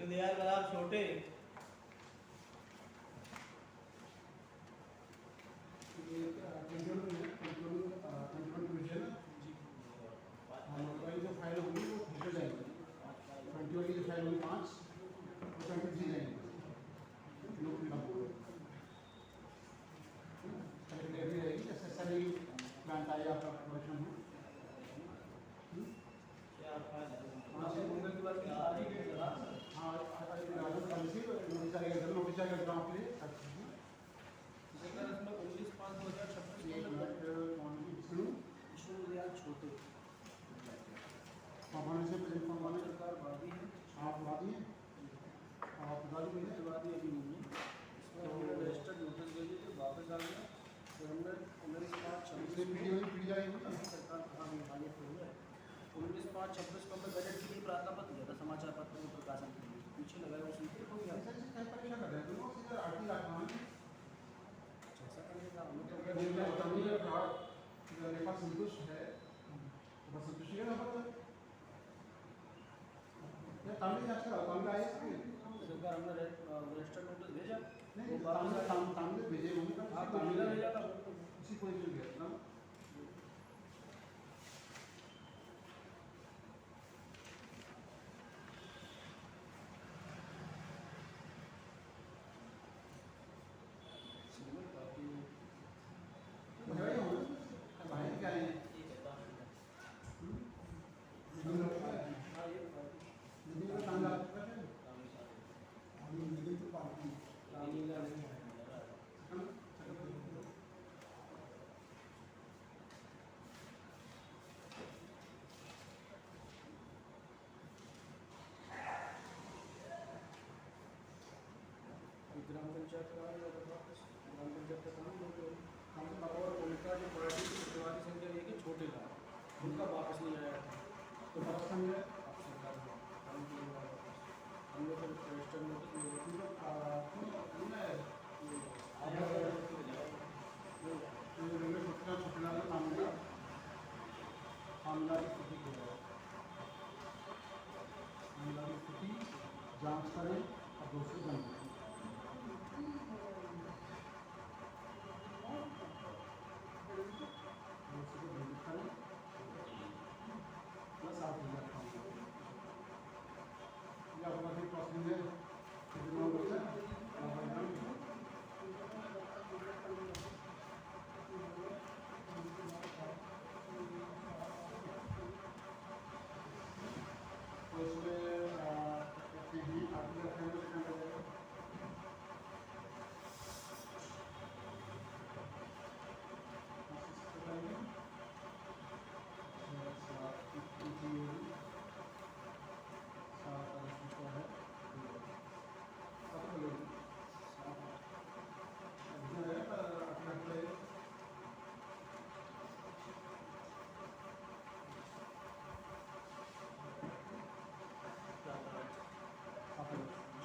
यार बराबर छोटे वाली जो फाइल होगी वो घुस जाएगी, 20 वाली जो फाइल होगी 5 वो 23 जाएंगे। सेक्रेटरी रहेगी, एसेसरी प्लांट आएगा आपका प्रोडक्शन में। हाँ नोटिस आएगा ड्राफ्ट लिए छोटे पापाने से प्लेटफॉर्म वाले सरकार वादी है आप वादी हैं, आप वादी भी हैं। वादी अभी नहीं है। इसमें हमने रजिस्टर्ड नोटिस दे दी थी, वापस आ गया। तो हमने 19/5/26 पीडी जाएगी सरकार कहाँ भी आगे तो हुआ है। 19/5/26 को हमने बजट के लिए प्रार्थना पत्र दिया था समाचार पत्र में प्रकाशन के लिए, पीछे लगाया उसी के हो गया। ऐसा परीक्षा कर रहे हैं दोनों सीधे आरटी रखना है। ऐसा करने का हमें तो मेरे पास संतुष्ट है तो बस संतुष्टि का नंबर है या तामिल अच्छा तामिल आए सरकार हमने रजिस्टर्ड नोटिस भेजा नहीं वो वापस तामिल भेजे होंगे पर हाँ तामिल भेजा था उसी को ही गया ना। भाई क्या है ग्राम पंचायत का ग्राम पंचायत का काम और उनका जो पार्टी की प्रतिवादी संख्या ये कि छोटे का उनका वापस नहीं आया था तो बात समझे अब सरकार हम लोग फिर रजिस्टर्ड जांच करें और दूसरी बंद करें प्लस 8,000 या अपना प्रोसेसिंग है कितना होता है तो इसमें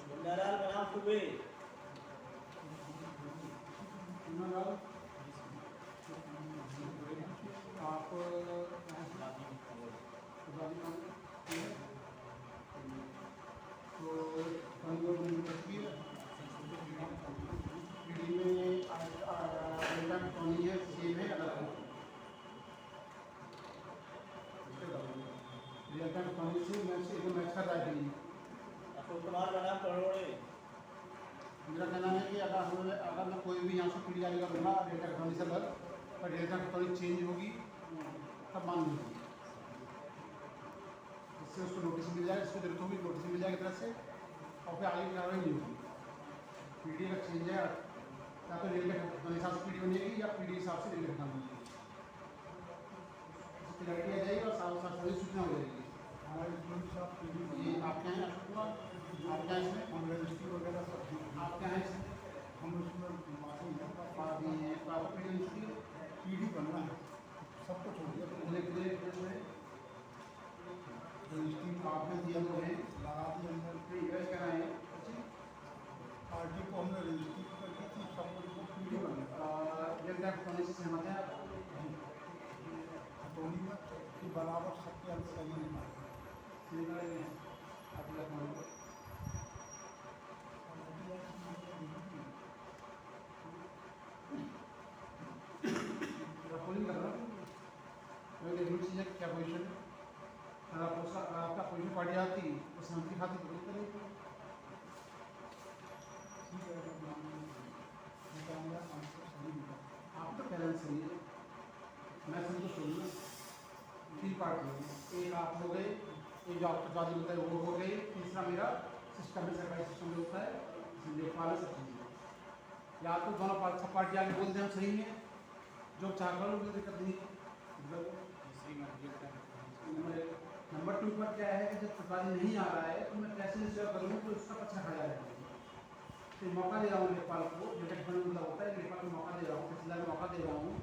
बंडाराल बनाम सुबे आप तो में है सेम है अलग रियल टाइम पानी से मैच कर रहा है। अशोक कुमार बनाम करोड़े मेरा कहना है कि अगर मैं कोई भी यहाँ से पीढ़ी जाने का बना डेटा कटौनी से लग पर डेटा कटौनी चेंज होगी तब मान लीजिए इससे उसको नोटिस मिल जाएगा, इसको जरूरत होगी नोटिस मिल जाएगी तरफ से और फिर आगे की कार्रवाई नहीं होगी। पीढ़ी का चेंज है या तो रेलवे कटौनी हिसाब से पीढ़ी बनेगी या पीढ़ी हिसाब से रेलवे कटौनी बनेगी, क्लैरिटी आ जाएगी और साथ साथ सभी सूचना हो जाएगी। ये आपके यहाँ अशोक कुमार आपके यहाँ इसमें हम रजिस्ट्री वगैरह सब आपके यहाँ इसमें हम उसमें रजिस्ट्री पीढ़ी बनना है, सब कुछ हो गया। रजिस्ट्री आपने दिया हुआ है लगा दी हमने, रिक्वेस्ट कराए पार्टी को हमने रजिस्ट्री कर दी थी, सब कुछ पीढ़ी बनना डेटा कटौनी से सहमत है आप? खतौनी में कि बराबर सबके अंदर सही नहीं मार आप पोजीशन है। अगर आपका पोजीशन पड़ जाती तो सहमति खाती तो बिल्कुल नहीं थी। आप तो पहले सही है, मैं समझो सुनिए 3 पार्ट हुए, एक आप हो गए, एक जो आपका जाति होता है वो हो गई, तीसरा मेरा सिस्टम में सरकारी सिस्टम में होता है लेखपाल सब चीज़ें। या तो दोनों पार्ट सब पार्टी आगे बोलते हैं हम सही हैं, जो चाह कर लो दिक्कत नहीं है। नंबर 2 पर क्या है कि जब प्रतिवादी नहीं आ रहा है तो मैं कैसे सेवा करूँ तो उसका पक्ष रखा जाएगा। तो मौका दे रहा हूँ लेखपाल को, जो टेक्निकल मतलब होता है लेखपाल को मौका दे रहा हूँ, तहसीलदार को मौका दे रहा हूँ,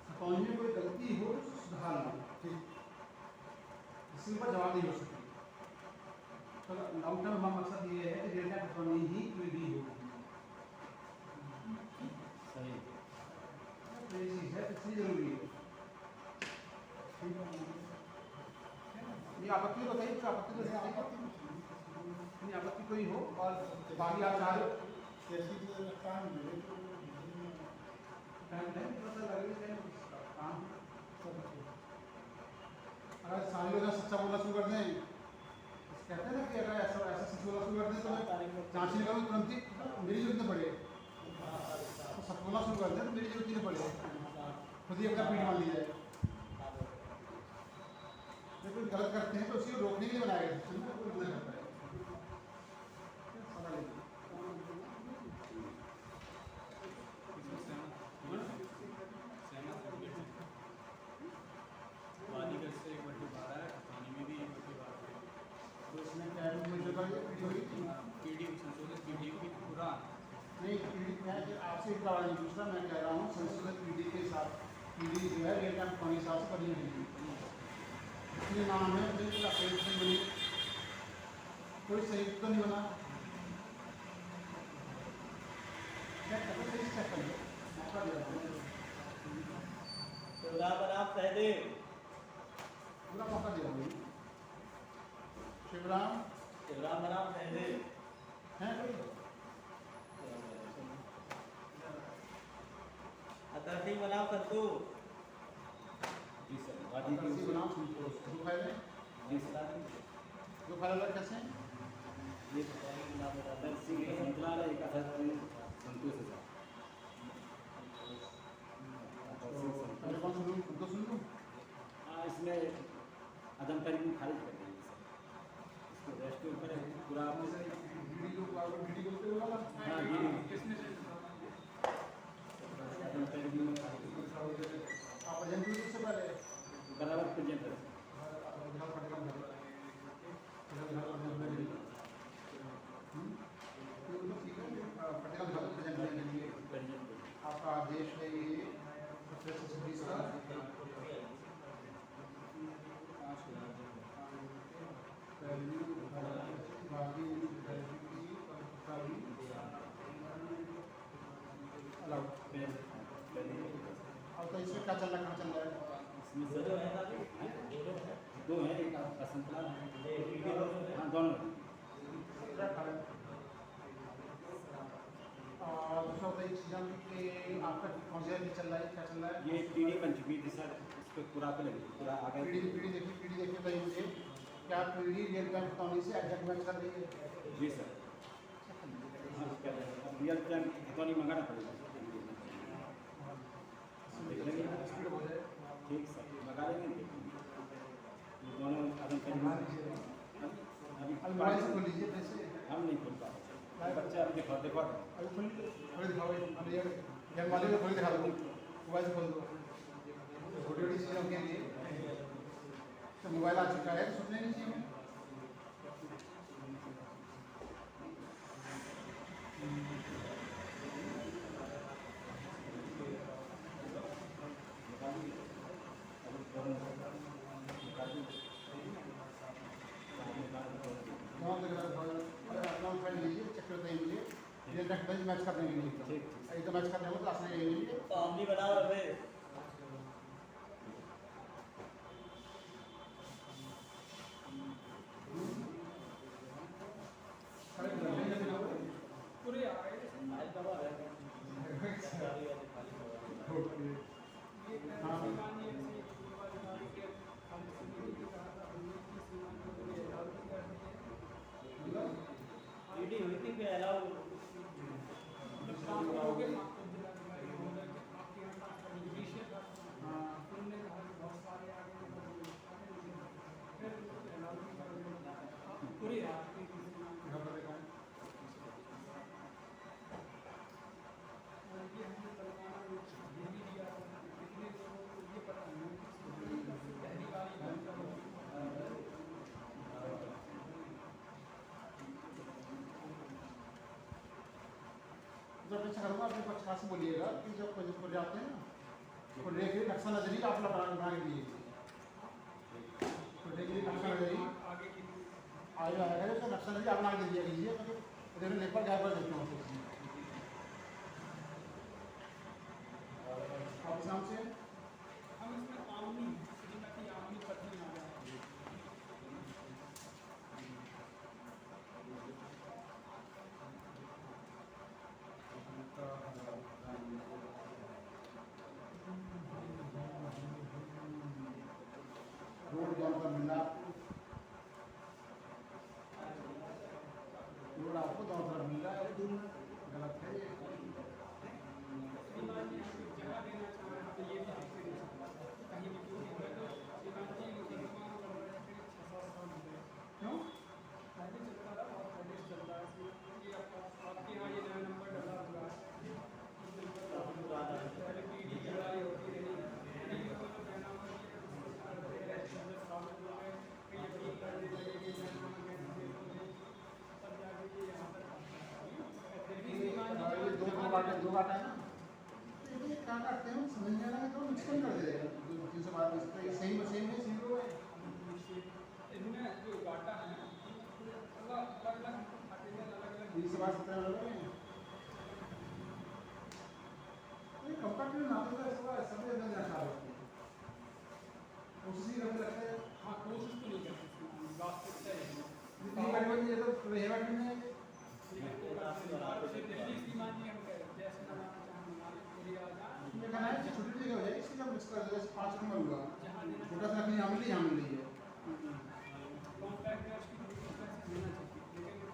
खतौनी में कोई गलती हो तो सुधार लो, ठीक, इसी पर जवाब नहीं हो सकती। तो लॉन्ग टर्म हमारा मकसद ये है कि डेटा खतौनी ही पीढ़ी होगी। सही तो ये चीज़ है, इसलिए जरूरी है। ये आपत्ति बताइए, तो आपत्ति तो नहीं, आपत्ति कोई हो और बाकी आप चाह रहे हो काम अगर सारे लोग सच्चा बोलना शुरू कर दें, कहते हैं ना कि अगर ऐसा ऐसा सच बोलना शुरू कर दें तो मैं जांच नहीं करूँ तुरंत ही मेरी जरूरत न पड़े, तो सच बोलना शुरू कर दें तो मेरी जरूरत ही न पड़े, खुद ही अपना पीठ मान ली जाए। जब कोई गलत करते हैं तो उसी को रोकने के लिए बनाया गया सिस्टम, कोई मना करता है। नहीं आपसे एक सवाल दूसरा मैं कह रहा हूँ संशोधित पीढ़ी के साथ पीढ़ी जो है रियल टाइम पानी हिसाब से करनी होगी, इसलिए नाम है बिल्कुल अपेक्ष नहीं बनी, कोई संयुक्त तो नहीं बना, क्या करते सही चेक करिए मौका दे रहा हूँ, पूरा मौका दे रहा हूँ। शिवराम हैं कोई जी सर किसी को नाम सुन दो फाइल में जी सर दो फाइल अलग कैसे हैं? ये संतुलन है एक संतोष है पहले कौन सुन लूँ, खुद तो सुन लूँ। हाँ इसमें अदम तरीके खारिज कर देंगे सर, इसको रेस्ट के ऊपर पूरा वीडियो बोलते हुए वाला हाँ ये अदम तरीके में आप एजेंट से पहले बराबर प्रेजेंट है आपका आदेश है ये 1726 का अब तो इसमें क्या चल रहा है, कहाँ चल रहा है? इसमें सर दो हैं, एक आपका संतुलन है हाँ दोनों और दूसरा होता है एग्जाम कि आपका कौन सा चल रहा है, क्या चल रहा है? ये पीढ़ी बन चुकी थी सर, इस पर पूरा पे लगी पूरा आगे पीढ़ी देखिए बताइए मुझे, क्या पीढ़ी रियल टाइम खतौनी से एग्जैक्ट मैच कर रही है? जी सर रियल टाइम खतौनी मंगाना पड़ेगा स्पीड हो जाए। ठीक सर मंगा लेंगे ये दोनों अदम तरीके अभी मोबाइल से खोल लीजिए जैसे हम नहीं खोल पाते बच्चे अभी देखो देखो अभी थोड़ी दिखाओ, अभी गेम वाले को थोड़ी दिखा दो, मोबाइल से खोल दो छोटी छोटी चीज़ों के लिए तो मोबाइल आ चुका है तो सुनने नहीं चाहिए। मैच कर देंगे नहीं तो मैच करने हो क्लास में फैमिली बनाओ रहे पूरे आ गए हाँ तो अपेक्षा करूँगा अपने पक्षकार से बोलिएगा कि जब प्रोजेक्ट पर जाते हैं ना तो रेखी नक्शा नजरी आप लोग बना के दीजिए। तो रेखी नक्शा नजरी आगे की आगे आएगा तो नक्शा नजरी आप बना के दिया कीजिए, तो देखो लेपर गैप पर देखते हैं आप नाम से हम इसमें आमनी श्रीमती आमनी पत्नी आ जाए। रोड जहाँ पर मिला रोड आपको दोनों तरफ मिल रहा है, गलत है ये। श्रीमान जी हम जगह देना चाह रहे हैं तो ये भी देखते नहीं कहीं भी क्यों नहीं तो श्रीमान जी मुकदमा कर रहे हैं 6-7 साल हो गए। क्यों? पहले चलता रहा और पहले चल रहा है ये आपके यहाँ ये नया नंबर डला हुआ है। पहले पीढ़ी की लड़ाई होती रही पीढ़ी को तो कहना होगा कि यकीन करने लगे कि तब जाके ये यहाँ पर फिर भी श्रीमान जी ये दो काटा है ना, तो ये क्या काटते हैं समझ नहीं आ रहा है, तो मिक्स कर देगा 312 में सही में सही है। इनमें जो घाटा है अलग अलग खाते में अलग अलग 312 अलग है। ये कंपार्टमेंट नाम का इसका सभी अंदर जाता है उसी रंग लगता है। हाँ कोशिश तो नहीं करते वास्तविक है ये बैठने ये तो हेवट में दिल्ली श्रीमान जी हम कह रहे जैसे बनाना चाहें एरिया आ जाए ये कहना है छोटी जगह हो जाएगी, इसलिए हम मिक्स कर देंगे 5 नंबर हुआ जहाँ देना छोटा सा रखनी यहाँ मिल रही है। कॉन्ट्रैक्टर्स की पैसे देना चाहिए लेकिन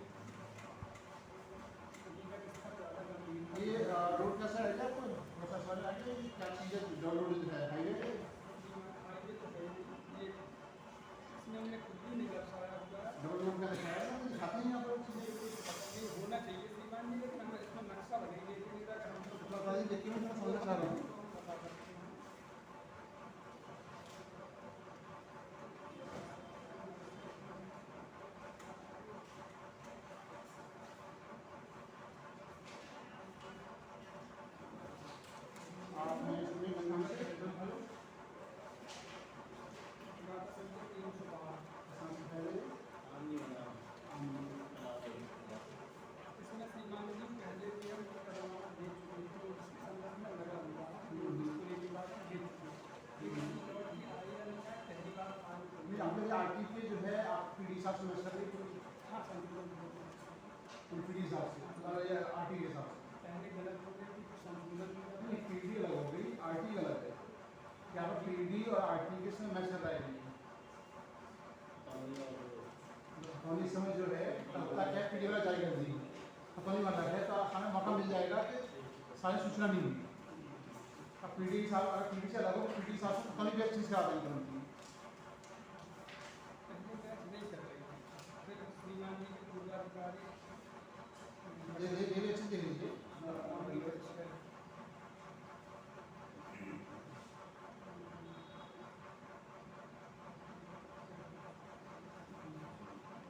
हकीकत इसका ज़्यादा गंभीर है। ये रोड कैसा है क्या कोई प्रोसेस वाले आगे क्या चीज़ है जो रोड है हाईवे पे हाईवे तो है ये इसमें हमने खुद भी नहीं दर्शाया हुआ है डबल रोड का दिखाया है ना, दिखाते हैं यहाँ पर चीज़ें ये होना चाहिए श्रीमान जी लेकिन हम इसमें नक्शा लगेंगे इतनी तरह हम तो बता दीजिए देखिए मैं समझना चाह रहा हूँ। बता सकते हैं। आप मैं इसमें गंगा में एकदम हेलो बात चलते 312 सबसे पहले इसमें श्रीमान जी पहले भी हम करवा दे चुके हैं तो उसके संदर्भ में लगा हुआ है उसको लेके बात दे चुके हैं लेकिन लौट के आई है नहीं पहली बार आने नहीं आपने आरटी पे जो है आप पीडी साहब से मैच कर रही हाँ संतुलन तो पीडी साहब से या आरटी के साथ पहले गलत हो गई थी संतुलन नहीं पीडी अलग हो गई आरटी गलत है क्या आप पीडी और आरटी के साथ मैच कर रहे हैं। खतौनी समय जो है तब तक क्या पीडी वाला जारी कर दी खतौनी वाला है तो हमें मौका मिल जाएगा कि सारी सूचना नहीं मिली। अब पीडी साहब अगर पीडी से अलग हो पीडी साहब से खतौनी भी अच्छी चीज़ करा देंगे उनकी पहले बैच नहीं कर रही थी फिर श्रीमान जी के पूर्वाधिकारी ये अच्छी देख लीजिए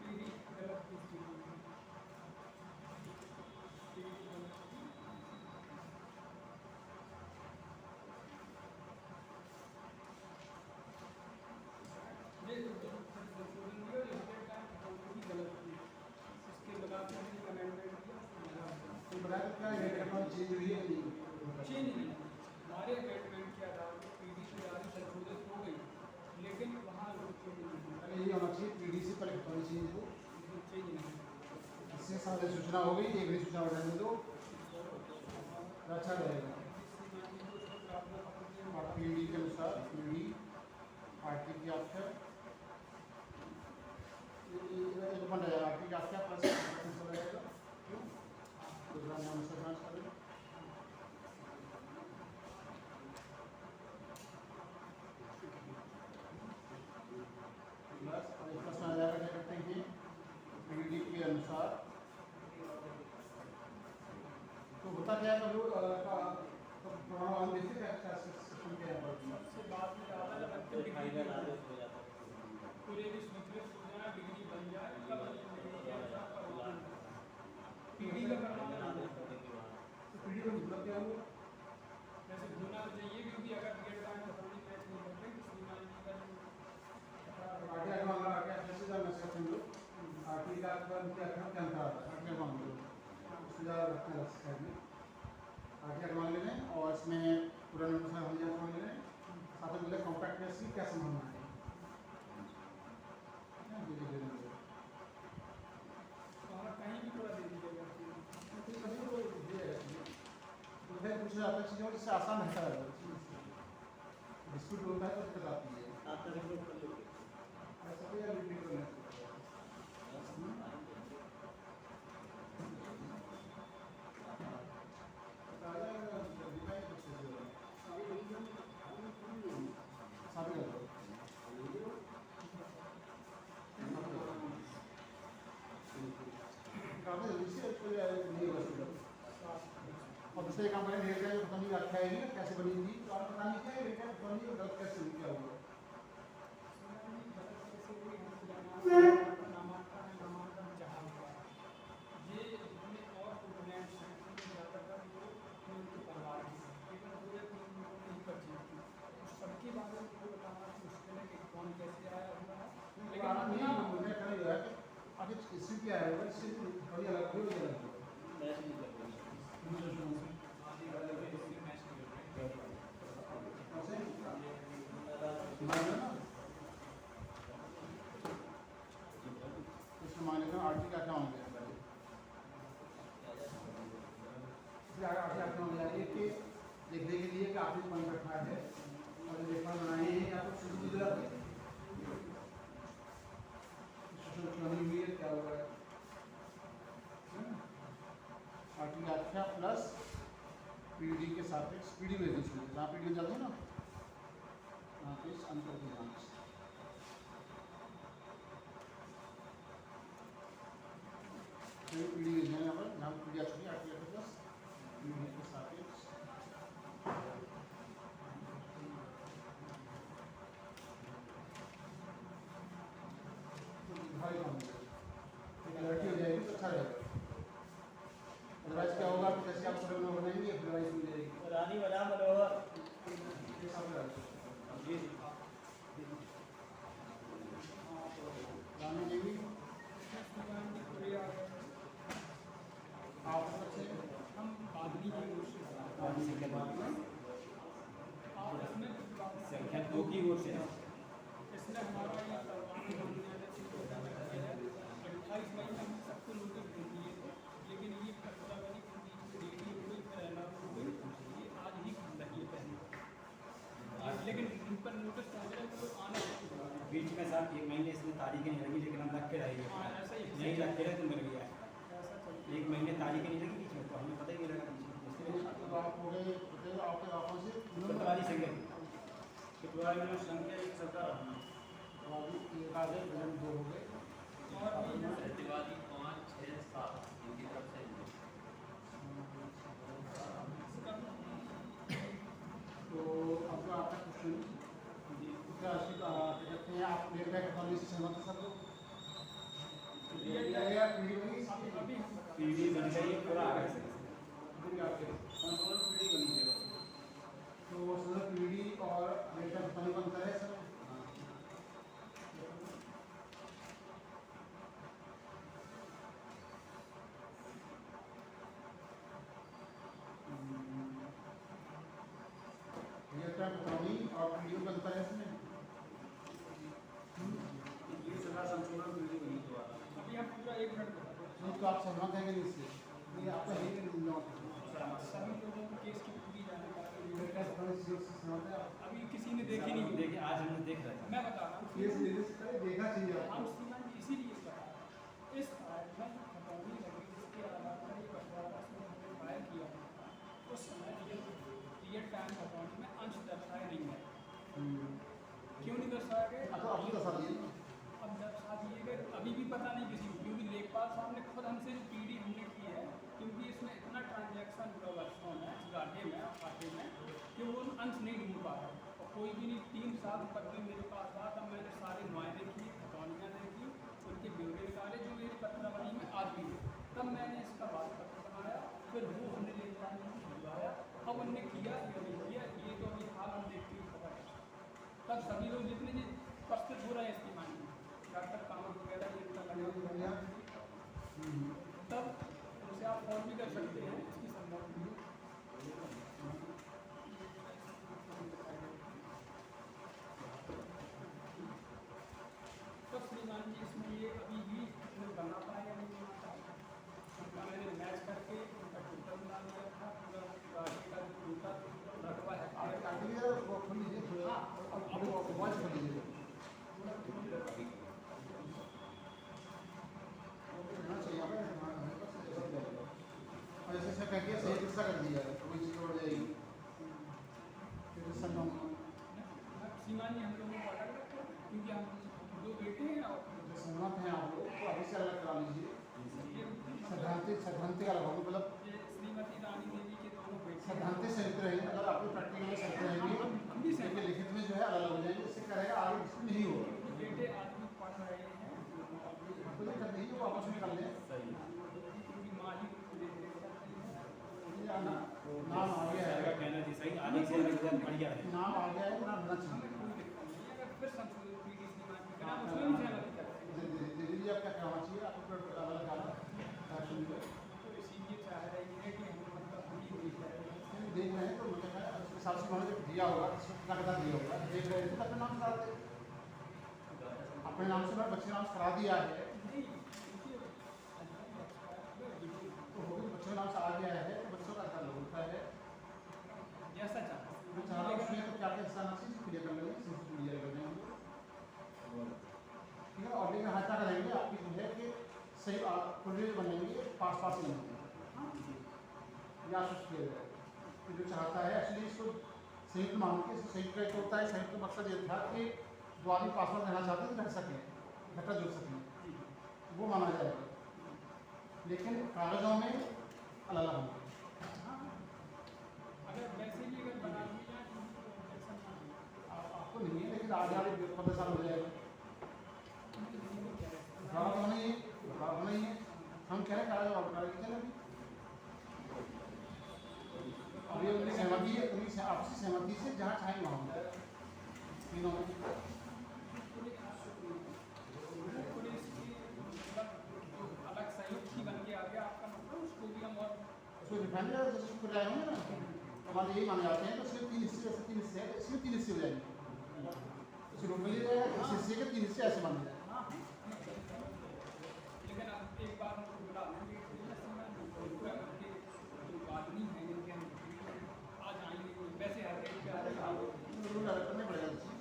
पीढ़ी गलत की स्थिति में पीढ़ी गलत ये जो संशोधन दिया जो स्टेट टाइम अकाउंट की गलत थी उसके बाद हमने अमेंडमेंट किया तो बताया क्या रेट अकाउंट चेंज हुई है कि नहीं? चेंज नहीं हमारे अमेंडमेंट के आधार पर पीढ़ी की जारी संशोधित हो गई लेकिन वहाँ चेंज नहीं अरे ये होना चाहिए पीडी से पहले खतौनी चेंज हो चेंज नहीं इससे सारी सूचना हो गई एक भी सूचना बढ़ाने दो अच्छा रहेगा। और पीडी के अनुसार पीडी आरटी की आपका ये बन रहेगा आरटी का आपका प्लस रहेगा दूसरा नाम से जांच करें प्लस और एक प्रश्न आ जाएगा क्या करते हैं कि पीडी के अनुसार तो होता क्या है तो प्रमाण देखते हैं क्या सिस्टम क्या है सबसे बाद में ज़्यादा जब अंतिम डिग्री पूरे भी स्वीकृत हो जाए डिग्री बन जाए तब पीढ़ी का प्रमाण गेहूँ जैसे भूना चाहिए, क्योंकि अगर डेढ़ टाइम खतौनी मैच नहीं करते तो सीमा जी का जो आटे का मामला आटे अच्छे से जाना सकते हैं लोग। आटे का बन के रखना क्या अंतर आता है आटे का मामले में उससे ज़्यादा रखना है साइड में। आटे का मान ले लें और इसमें पूरा नमक मसाला हल्दी मान ले लें, साथ में मिले कॉम्पैक्टनेस की क्या संभावना है? और कहीं भी थोड़ा दे दीजिएगा। कुछ ज़्यादा चीज़ों जिससे आसान रहता है डिस्प्यूट होता है तो दिक्कत आती है। आप तरह के कर लोगे ऐसा भी यार रिपीट करना और दूसरे काम करें रेट का जो खतौनी व्याख्या है ना कैसे बनी थी तो आप बताइए क्या रेट का खतौनी और गलत कैसे क्या हुआ? नामांकन जहाँ हुआ ये जितने और कंपोनेंट्स हैं उनमें ज़्यादातर वो उनके परिवार की हैं, लेकिन 2 या 3 लोगों ने ही परचेज की। तो सबके बारे में वो बताना मुश्किल है कि कौन कैसे आया हुआ है, लेकिन अपना मुझे खड़ी हुआ है कि आगे किसी भी आया होगा इससे थोड़ी अलग हो या अलग हो मैच नहीं कर रहे माने का आर्टिकल क्या होना चाहिए आगे आपने हो जाए कि देखने के लिए कि आपने पॉइंट रखा है और रेफर बनाए हैं या तो शुरू की जरूरत है बनी हुई है क्या हुआ है आर्टिकल अच्छा प्लस पीडी के सापेक्ष पीडी में जहाँ पीडी में जाते हैं ना वहाँ पे इस अंतर की जांच पीडी में यहाँ पर नाम PD article article plus PD के सापेक्ष भारी काम लड़की हो जाएगी तो अच्छा रहेगा। अदरवाइज क्या होगा कि जैसे आप सर्वे में बनाएंगे अदरवाइज मिल जाएगी रानी बना मनोहर ये सब जी रानी देवी आप सबसे हम आदमी की ओर से और इसमें संख्या 2 की ओर से इसमें हमारा ये परवाना न्यायालय से 28 मई में हम सबको नोटिस दे दिए थे, लेकिन ये पत्रावली के बीच में रेडी हो गई फिर अलग हो गई, ये आज ही खुल रही है पहले लेकिन इन पर नोटिस पहुँच रहे तो आना चाहिए। बीच में साहब 1 महीने इसमें तारीखें नहीं लगी लेकिन हम रख के रहेंगे हाँ ऐसा ही नहीं रख के रहे तो मिल गया ऐसा चलता 1 महीने तारीखें नहीं लगी बीच में तो हमें पता ही नहीं लगा तो आप हो गए आपके गाँव से पटवारी संख्या पटवारी में संख्या 117 एक आधे भजन 2 हो गए और भी है। प्रतिवादी 5, 6, 7 इनकी तरफ से तो अब जो आपका क्वेश्चन क्या कहते हैं आप रेट बैक अकाउंट से सहमत हैं सब लोग या पीडी बनी अभी हम बता पीढ़ी बन गई है पूरा आ गया आपके संपूर्ण पीढ़ी बनी है तो सर पीडी और रेट बैक अकाउंट बनता है सर रेट बैक अकाउंट और पीडी बनता है इसमें ये सदा संपूर्ण पीढ़ी बनी है अभी हम पूरा 1 मिनट बता दें। नहीं तो आप सहमत हैं कि नहीं इससे ये आपका है कि नहीं सभी लोगों को केस की पूरी जानकारी रेट बैक अकाउंट से सहमत है आप अभी किसी ने देखी नहीं होगी। देखिए आज हमने देख रहे थे मैं बता रहा हूँ केस लेने से पहले देखना चाहिए हम आपको सीमा जी इसीलिए बता रहा हूँ। इस कार्य में जो खतौनी लगी जिसके आधार पर ये बंटवारा उसमें हमने फाइल किया था उस समय रियल टाइम खतौनी में अंश दर्शाए नहीं है। क्यों नहीं दर्शाया गए? तो आप बता दीजिए अब दर्शा दिए गए अभी भी पता नहीं किसी को, क्योंकि लेखपाल साहब ने खुद हमसे जो पीडी हमने की है, क्योंकि इसमें इतना ट्रांजैक्शन हुआ वर्षों में गाढ़े में खाते में कि वो अंश नहीं ढूंढ पा रहा और कोई भी नहीं। 3 साल तक भी मेरे पास रहा, तब मैंने सारे मुआयने किए, खतौनियाँ देखी, उनके ब्यौरे निकाले जो मेरी पत्रावली में आज भी है। तब मैंने इसका वाद पत्र बनाया, फिर वो हमने लेखपाल में भिजवाया अब उनने किया या नहीं किया, ये तो अभी हाल हम देखते हुए खबर है। तब सभी लोग जितने जी उपस्थित हो रहे हैं इसकी मांग में, डॉक्टर कामत वगैरह ये इतना लगा हुआ है, तब उसे आप फोन भी कर सकते हैं इसकी संदर्भ में। तो श्रीमान जी इसमें ये अभी भी इसमें बना पाए या नहीं बना पाए, उनका मैंने मैच करके उनका टोटल बना दिया था, पूरा गाड़ी का जो टोटल रकबा है वो खोल लीजिए थोड़ा, अब वॉच खोल लीजिए। रहना चाहिए यहाँ पे, और जैसे से कह के सही हिस्सा कर दिया तो कोई चीज़ बढ़ जाएगी, फिर हिस्सा कम। श्रीमान जी हम लोगों को अलग रखो, क्योंकि हम 2 बेटे हैं और जो सहमत हैं आप लोग तो अभी से अलग करा लीजिए। सैद्धांतिक अलग होगा, मतलब ये श्रीमती रानी देवी के दोनों बेटे हैं। सैद्धांतिक संयुक्त रहेंगे, अगर आपको प्रैक्टिकल में संयुक्त रहेंगे हम भी क्योंकि लिखित में जो है अलग अलग हो जाएंगे, इससे क्या रहेगा आगे डिस्प्यूट नहीं होगा। बेटे आदमी पढ़ रहे हैं, कोई दिक्कत नहीं है, वो आपस में कर लें। क्योंकि माँ ही या नाम आ गया है, कहना जी सही आगे से रिजल्ट बढ़िया है। नाम आ गया है, नाम होना चाहिए। कोई दिक्कत नहीं है। अगर फिर संशोधित पीढ़ी श्रीमान जी का नाम उसमें भी सहमति करते हैं, दीदी आप क्या कहना चाहिए, आपको अलग अलग सुनिए तो इसीलिए चाह रही है कि हम मतलब हम ही देख रहे हैं। देख रहे हैं तो मतलब है उसके हिसाब से उन्होंने जब दिया होगा कितना कितना दिया होगा, देख रहे थे तो अपने नाम करा दे, अपने नाम से मैं बच्चे नाम से करा दिया है नहीं, देखिए, तो हो गया, बच्चों के नाम से आ गया है तो बच्चों का कर लो, होता है जैसा चाहते मैं चाह रहा हूँ उसमें तो क्या क्या हिस्सा ना चीज़ क्लियर कर लेंगे, सिर्फ क्लियर कर देंगे, ठीक है। और लेकिन हटा करेंगे आपकी जो है कि सही खुले बनेंगे, पास पास बनेंगे, या कुछ किया जाए तो जो चाहता है एक्चुअली इसको संयुक्त मान के, इसको संयुक्त कैसे होता है, संयुक्त का मकसद ये था कि जो आदमी पास पास रहना चाहते हैं तो रह सकें, घटा जुड़ सकें, वो माना जाएगा, लेकिन कागजों में अलग अलग होंगे। अगर वैसे भी अगर बना दिया जाए तो objection ना हो। आपको नहीं है, लेकिन आगे आगे 15 साल हो जाएगा, घबराना तो नहीं है, घबराना नहीं है, हम कह रहे हैं कागज और कागज चले अभी उनकी सहमति है, उनकी आपसी सहमति से जहाँ चाहेंगे वहाँ हो जाएगा तीनों में। पुलिस की मतलब जो अलग संयुक्त ही बन के आ गया आपका मतलब, उसको भी हम और उसको रिफाइन जैसे खुद जाए होंगे ना, हमारे यही माने जाते हैं तो उसके 3 हिस्से, जैसे 3 हिस्से है तो इसमें 3 हिस्से हो जाएंगे, उसे रोक लिया जाएगा, इस हिस्से के 3 हिस्से ऐसे माने जाएंगे। हाँ लेकिन अब एक बार हमको बुला लेंगे पूरा करके, जो आदमी है जिनके हम आज आएंगे, वैसे हर एक पे आ रहे हैं, रूल अलग करने पड़ेगा चीज़,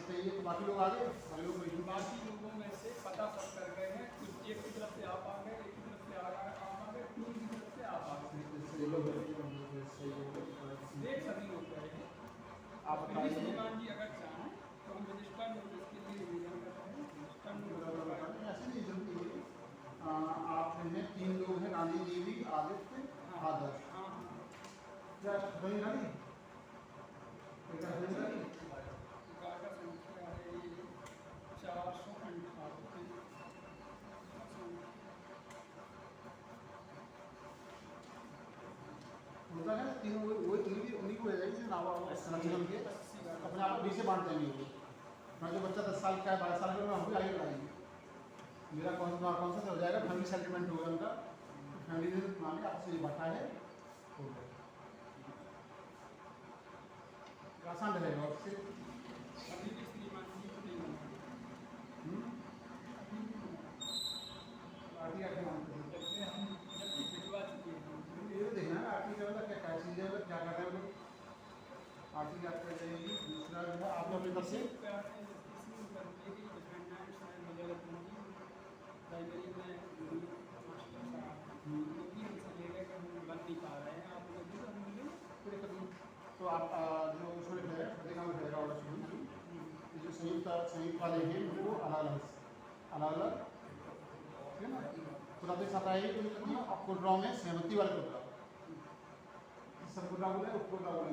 तो ये तो बाकी लोग आ गए, बाकी लोग नहीं बाकी लोगों में से पता सब कर गए हैं, कुछ एक की तरफ से आप आ गए, एक की तरफ से आप आ गए, 3 की तरफ से आप आ गए, सही लोग एक सभी लोग गए हैं। आप फिर भी श्रीमान जी अगर चाहें तो हम रजिस्टर नोटिस के लिए निवेदन कर रहे हैं, रजिस्टर नोटिस ऐसे नहीं जरूरी है, आप में 3 लोग हैं, रानी देवी, आदित्य, आदर्श, हाँ क्या खतरनी रानी खतरनी गाड़ा संख्या है 458। होता है तीनों वो उन्हीं को हो जाएगी जो नावा संरक्षण के अपने आप बीच से बांट देंगे वो। मैं जो बच्चा 10 साल का है, 12 साल का है, मैं हम भी आगे बढ़ाएंगे, मेरा कौन सा हो जाएगा, फैमिली सेटलमेंट होगा उनका, फैमिली ने माने आपसे ये बांटा है, हो गया आसान रहेगा उससे। अभी भी श्रीमान जी को नहीं माना। आरटी आके मानते हैं, जबसे हम जबकि भिजवा चुके हैं, ये तो देखना है आरटी का मतलब क्या चीज़ है, क्या कर रहे हैं लोग, आरटी क्या कर जाएगी। दूसरा जो है आप लोग अपनी तरफ से तो आप जो उसमें लिखा है पत्रिका में रहेगा और जो संयुक्त वाले हैं वो अलग अलग ठीक है ना। खुदा के साथ आएगी तो लिखती है आप खुदराव में सहमति वाले खुदरा, सब खुदरा बोले उपखुदरा बोले,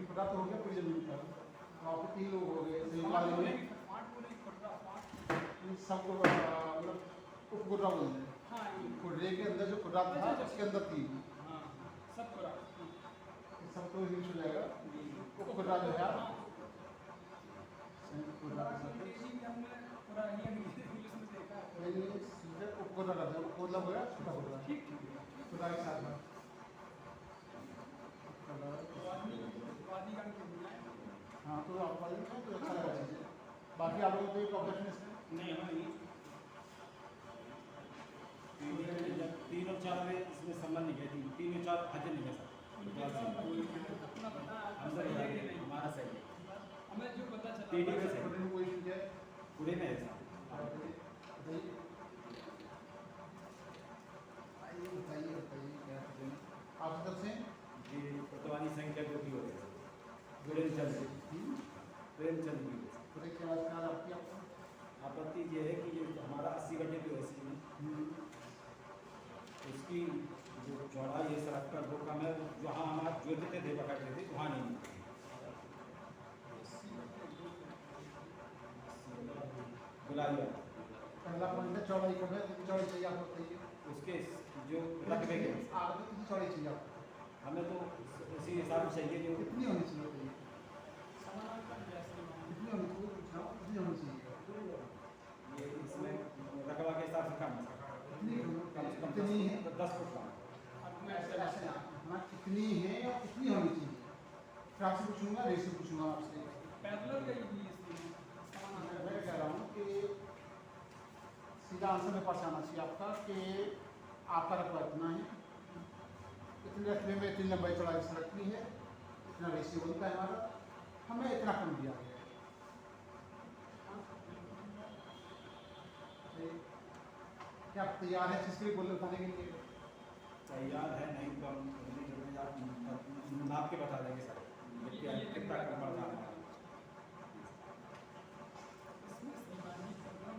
खुदरा तो हो गया पूरी जमीन का, तो आपके 3 लोग हो गए संयुक्त वाले में, सबको मतलब उपखुदरा बोलते हैं। खुदरे के अंदर जो खुदरा था उसके अंदर 3, सब पूरा सब तो इंग्लिश हो जाएगा। उपकोटा जो है संयुक्त कोटा का शब्द हमने पूरा इंग्लिश में देखा है। सीधे उपकोटा का जब कोटा हो गया छोटा कोटा ठीक ठीक है। छोटा के साथ में वादीगण के बुलाए हाँ तो आप वाले में तो अच्छा लगा चीज़ें। बाकी आप लोगों को कोई प्रॉब्लम इसमें नहीं हमें नहीं तीन और चार में इसमें संबंध नहीं है, तीन और चार हाजिर नहीं है सर। उनके साथ अपना पता हम सही सर है कि नहीं हमारा सही है, हमें जो पता टीडी चला में सही छोटे में कोई इशू है पूरे में है सर। बताइए बताइए बताइए क्या चीज़ें आपकी तरफ से जी प्रतिवादी संख्या जो भी हो गई प्रेमचंद जी की पूरे के आजकल आपकी आपको आपत्ति ये है कि ये हमारा 80 गड्ढे जो ऐसी में उसकी जो चौड़ाई है सड़क का वो कम है, जहाँ हमारा जोतते थे पकड़ते थे वहाँ नहीं मिलती। गुलाबिया पहला पॉइंट है चौड़ाई कब है कितनी चौड़ाई चाहिए आपको बताइए उसके जो रकबे के आगे कितनी चौड़ाई चाहिए आपको हमें तो उसी हिसाब से चाहिए जो कितनी होनी चाहिए बताइए समानांतर जैसे कितनी होनी चाहिए पूछना कितनी होनी चाहिए ये इसमें रकबा के हिसाब से कम है, कितनी कम से कम कितनी है 10 फुट कम। ऐसे ऐसे ना हाँ कितनी है और कितनी होनी चाहिए फिर आपसे पूछूंगा रेशो पूछूंगा आपसे पैरेलल गई हुई इसमें मैं कह रहा हूँ कि सीधा आंसर मेरे पास आना चाहिए आपका कि आपका रकबा इतना है इतने रकबे में इतनी लंबाई चौड़ाई सड़क की है इतना रेशियो बनता है हमारा हमें इतना कम दिया गया है क्या आप तैयार है जिसके लिए बोले बताने के लिए तैयार है नहीं तो हम आप नाप के बता देंगे सर कितना कम पड़ता है। इसमें सीमानी प्रकरण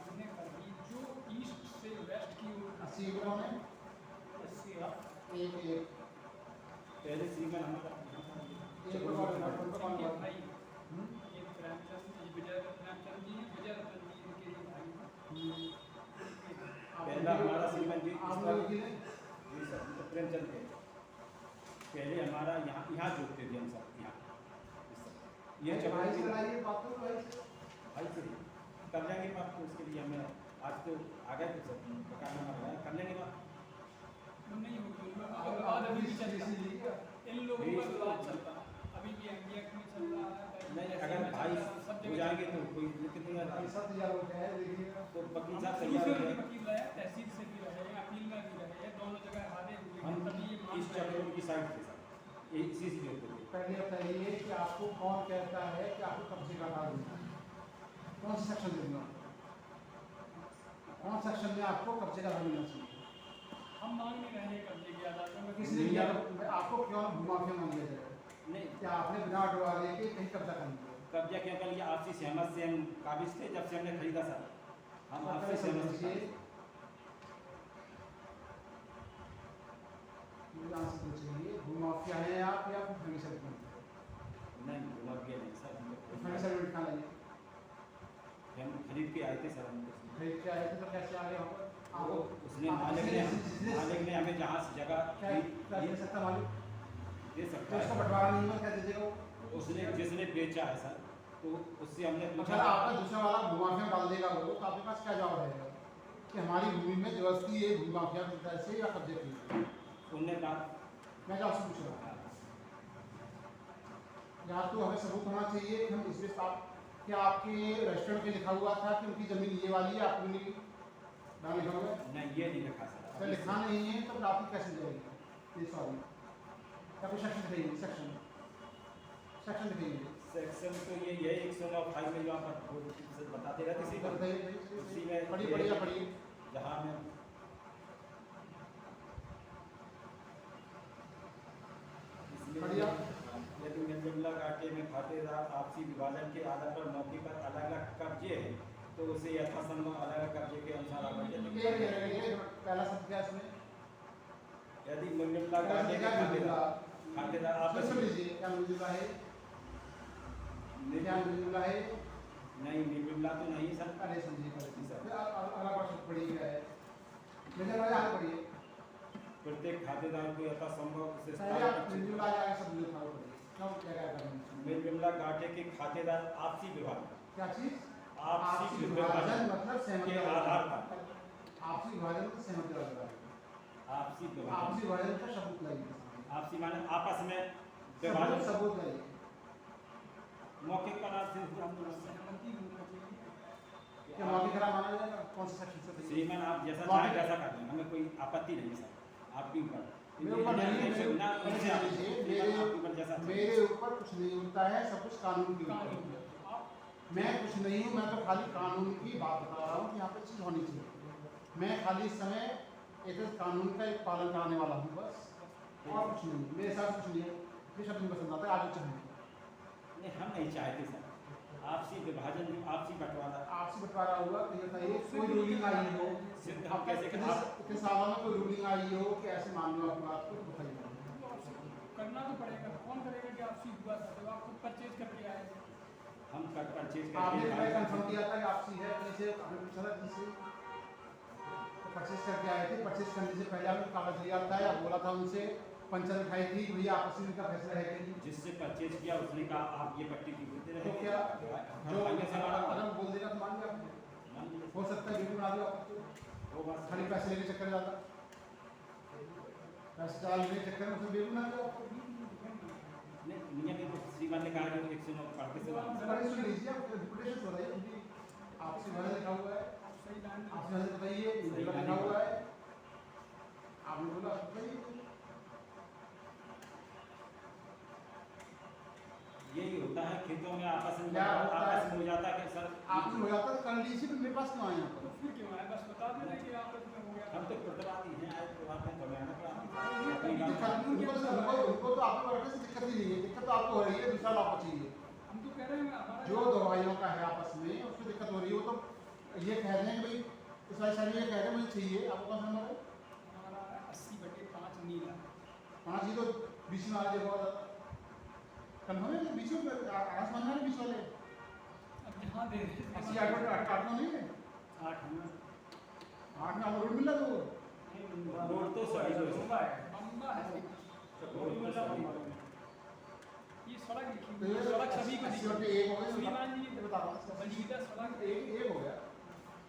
हमने कभी जो ईस्ट से वेस्ट की ओर 80 ग्राम है एक एक पहले सीमन हमारा एक बार इनके भाई एक प्रेमचंद विजय प्रेमचंद जी हैं, विजय रतन जी इनके ही भाई हैं। पहला हमारा सीमन जी आप लोगों की नहीं जी सर मतलब प्रेमचंद के पहले हमारा यहाँ जोतते थे हम सब यहाँ ये भाई चौपाई से लाइए बात तो भाई से भाई से कर लेंगे बात तो उसके लिए हमें आज तो आ गए तो सब पकाना लगा कर लेंगे बात। वो नहीं होगी उनका विवाद अभी भी चलता है इन लोगों का विवाद चलता है अभी भी एमडीएफ में चल रहा है नहीं अगर भाई सब हो जगह जाएंगे तो कोई दिक्कत नहीं आता पैसा तैयार हो गया है देखिएगा तो वकील हम साहब शुरू तैयार से हो उनके गए वकील रहे तहसील से भी रहे अपील में भी रहे दोनों जगह हारे हुए हैं हम तभी ये मान इस रहे चक्रों हैं। की साइड थे सर ये इसी से जोतते थे। पहले बताइए कि आपको कौन कहता है कि आपको कब्जे का हटा देना है कौन सा सेक्शन दे दूँगा कौन सेक्शन में आपको कब्जे का हटा मिलना चाहिए हम मांग नहीं रहे हैं कब्जे की आजादी में किसने किया आपको क्यों भूमाफिया मान लिया जाएगा नहीं क्या आपने बिना अटवा लेके कहीं कब्जा कर लिया कब्जा क्या कर लिया आपसी सहमत से हम काबिज थे जब से हमने खरीदा सर हम आपसी सहमत से समझिए मुझे आंसर तो चाहिए भूमाफिया है आप या फिर फैमिली सेटलमेंट नहीं बोला गया नहीं सर फैमिली सेटलमेंट कहाँ लगे हम खरीद के आए थे सर हम खरीद के आए थे तो कैसे आ गए वहाँ पर आपको उसने मालिक ने हमें जहाँ से जगह क्या क्या दे सकता मालिक दे तो सकता उसका है बंटवारा नहीं हुआ क्या दीजिएगा उसने जिसने बेचा है सर तो उससे हमने अगर पूछा आपका दूसरा वाला भूमाफिया डाल देगा वो तो आपके पास क्या जवाब रहेगा कि हमारी भूमि में जबरदस्ती ये भूमाफिया की तरह से या कब्जे की उनने कहा मैं क्या आपसे पूछ रहा हूँ यहाँ तो हमें सबूत होना चाहिए कि हम इसमें साफ कि आपके रेस्टोरेंट पे लिखा हुआ था कि उनकी जमीन ये वाली है आपकी नहीं ना लिखा हुआ है नहीं ये नहीं रखा सर अगर लिखा नहीं है तो आपकी कैसे जाएगी ये सॉरी या कोई सेक्शन दिखाइए सेक्शन दिखाइए सेक्शन तो ये है 105 में जो आप बताते रहते इसी पर उसी में पढ़िए पढ़िए जहाँ में बढ़िया। यदि मिलजुला काटे में खातेदार आपसी विभाजन के आधार पर मौके पर अलग अलग कब्जे हैं तो उसे यथासंभव अलग अलग कब्जे के अनुसार आवंटन पहला शब्द क्या है इसमें यदि मिलजुला काटे में खातेदार आपस सुन में लीजिए क्या मिलजुला है क्या मिलजुला है नहीं मिलजुला तो नहीं सर अरे समझिए जी सर। अगला प्रश्न पढ़िए क्या है मिलजुला है आगे पढ़िए प्रत्येक खातेदार को यथासंभव उसे पहले आप मिल आ जाएगा सब लिखा हुआ पड़ेगा क्यों क्या क्या करना मिल जुमला घाटे के खातेदार आपसी विभाजन क्या चीज आपसी विभाजन विभाजन मतलब सहमति के वाला आधार पर आपसी विभाजन तो सहमति वाला बात आपसी है। विभाजन आपसी विभाजन का सबूत लाइए आपसी माने आपस में विभाजन सबूत लाइए मौखिक पर आपसे सहमति होना चाहिए। क्या मौखिक खराब माना जाएगा कौन सा सेक्शन से श्रीमान आप जैसा मौखिक- चाहें वैसा कर लें हमें कोई आपत्ति नहीं है सर आपके ऊपर मेरे ऊपर नहीं है, ना उनसे मेरे- आपके ऊपर जैसा मेरे ऊपर कुछ नहीं होता है सब कुछ कानून के ऊपर कानून है। आप मैं कुछ नहीं हूँ मैं तो खाली कानून की बात बता रहा हूँ कि यहाँ पे चीज़ होनी चाहिए मैं खाली इस समय एक कानून का एक पालन कराने वाला हूँ बस और कुछ नहीं मेरे साथ कुछ नहीं है ये शब्द मुझे पसंद आता है आगे चाहेंगे नहीं हम नहीं चाहते सर आपसी विभाजन जो आपसी बंटवारा आपसे बंटवारा हुआ तो ये बताइए कोई रूलिंग आई हो सिद्ध अब हम कैसे इतने आप इतने सालों में कोई रूलिंग आई हो कि ऐसे मान लो आपकी बात को तो बताइए तो आपसे करना तो पड़ेगा। कौन करेगा कि आपसी हुआ था जब आप खुद परचेज करके आए थे? हम कर परचेज आपने करके पहले कंफर्म किया था कि आपसी है किसी से आपने पूछा था किसी परचेज करके आए थे परचेज करने से पहले आपने कागज लिया था या बोला था उनसे पंचर उठाई थी कि भैया आपस में इनका फैसला है कि नहीं जिससे परचेज किया उसने कहा आप ये पट्टी क्यों देते तो रहे क्या जो भाग्य से बड़ा अगर बोल देगा तो मान लिया आपने हो सकता है बिल्कुल बना दिया आपको वो बात खाली पैसे लेने के चक्कर में जाता पैसे चला लेने के चक्कर में उसने बिल्कुल बना दिया आपको नहीं नियम तो श्रीमान ने कहा कि 109 पढ़ते से बात बड़े सुन लीजिए आपको रिपुटेशन हो रही है उनकी आपसे वजह लिखा हुआ है आप सही लाइन में- आपसे वजह बताइए सही लिखा लाइन हुआ है आपने बोला बताइए यही होता है खेतों में आपस में क्या होता है? आपस में हो जाता है कि सर आपने हो जाता तो कर लीजिए फिर मेरे पास क्यों आए यहाँ तो पर फिर क्यों आए? बस बता देना कि आपस में हो गया। हम तो प्रतिवादी हैं आज तो आपने कल्याण ये अपनी दिक्कत बात उनको तो आपको बैठने से दिक्कत ही नहीं है दिक्कत तो आपको हो रही है दूसरा आपको चाहिए हम तो कह रहे हैं हमारा जो दो भाइयों का है आपस में उसको दिक्कत हो रही है वो तो ये कह रहे हैं कि भाई इस वाले सारे ये कह रहे हैं मुझे चाहिए आपको कौन सा नंबर है हमारा 80/5 नीला। 5 ही तो बीच में आ जाएगा कन्फर्म है बीच में आसमान में बीच वाले अब यहाँ दे रहे हैं। 80 8 नहीं है 8 में 8 में आपको रोड मिला तो रोड तो सही हो बम्बा है। बम्बा है। रोड तो सही ये सड़क लिखी तो हुई ये है। सड़क सभी को 80 दिखी। एक हो गया श्रीमान जी ये बता रहा हूँ बंजीदा सड़क एक हो गया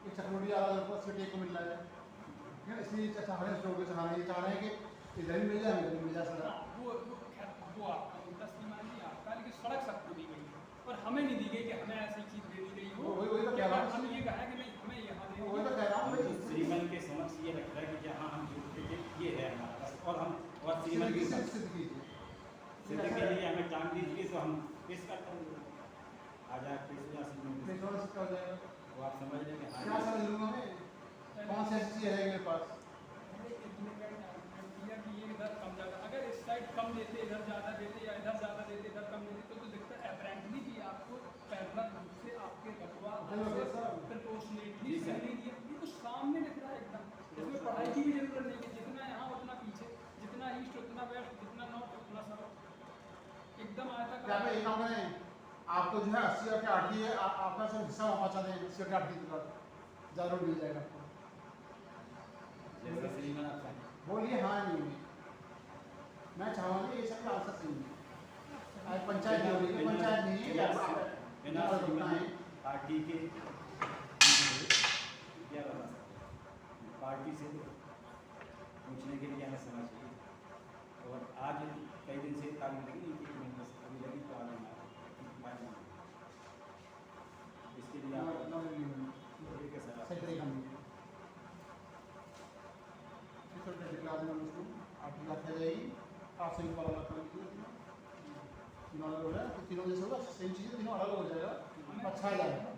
एक चक्रोटी वाला लड़का सीट एक को मिल रहा है इसलिए चाह रहे हैं लोग चाह रहे हैं कि इधर भी मिल जाए इधर भी मिल जाए सर हाँ, वो आपका उल्टा श्रीमान जी आपका लेकिन सड़क सबको दी गई है और हमें नहीं दी गई कि हमें ऐसी चीज दे दी गई हो। वही तो कह रहा हूँ। हम ये कहा कि नहीं हमें यहाँ दे वही तो दी। कह रहा हूँ भाई श्रीमान के समक्ष ये रख रहा है कि जहाँ हम ये है हमारा पास और हम और श्रीमान की सिद्ध सिद्ध कीजिए के लिए हमें टांग दीजिए तो हम पेश करते हैं आ जाए पेश या मैं थोड़ा सा क्या हो जाएगा वो आप समझ लेंगे क्या समझ लूँगा मैं कौन सी ऐसी चीज़ है मेरे पास हमने इतने का argument किया कि ये इधर कम ज़्यादा अगर इस साइड कम देते इधर ज़्यादा देते या इधर ज़्यादा देते इधर कम देते तो दिक्कत अपेरेंटली कि आपको पैरेलल रूप से आपके रकबा चलो सर। प्रोपोर्शनेटली जी सर। सही दिया ये तो सामने दिख रहा है एकदम इसमें पढ़ाई की भी जरूरत नहीं है जितना यहाँ उतना पीछे जितना ईस्ट उतना वेस्ट जितना नॉर्थ उतना साउथ एकदम आया क्या था पे एक काम करें आपको जो है 80 और 8 है आपका सब हिस्सा वहाँ पहुँचा दें 80 और 8 तक ज़्यादा रोड मिल जाएगा आपको जैसा श्रीमान आप चाहें बोलिए हाँ नहीं मैं चाहूँगी ये सब आंसर सही है आज पंचायत नहीं हो रही है पंचायत नहीं है बिना आप रुकना है पार्टी के क्या बता सकते पार्टी से पूछने के लिए हमें समझ चाहिए और आज कई दिन से तारीख लगी नहीं थी महीने से अभी लगी तो आज हमारा इसके लिए आप ठीक है सर सही तरीका नहीं छोटे क्लास में उसको आप बात कर जाएगी आप सही वाला बात करेंगे तीनों अलग हो रहा है तो तीनों जैसे होगा सेम चीज़ें तीनों अलग हो जाएगा अच्छा ही लगेगा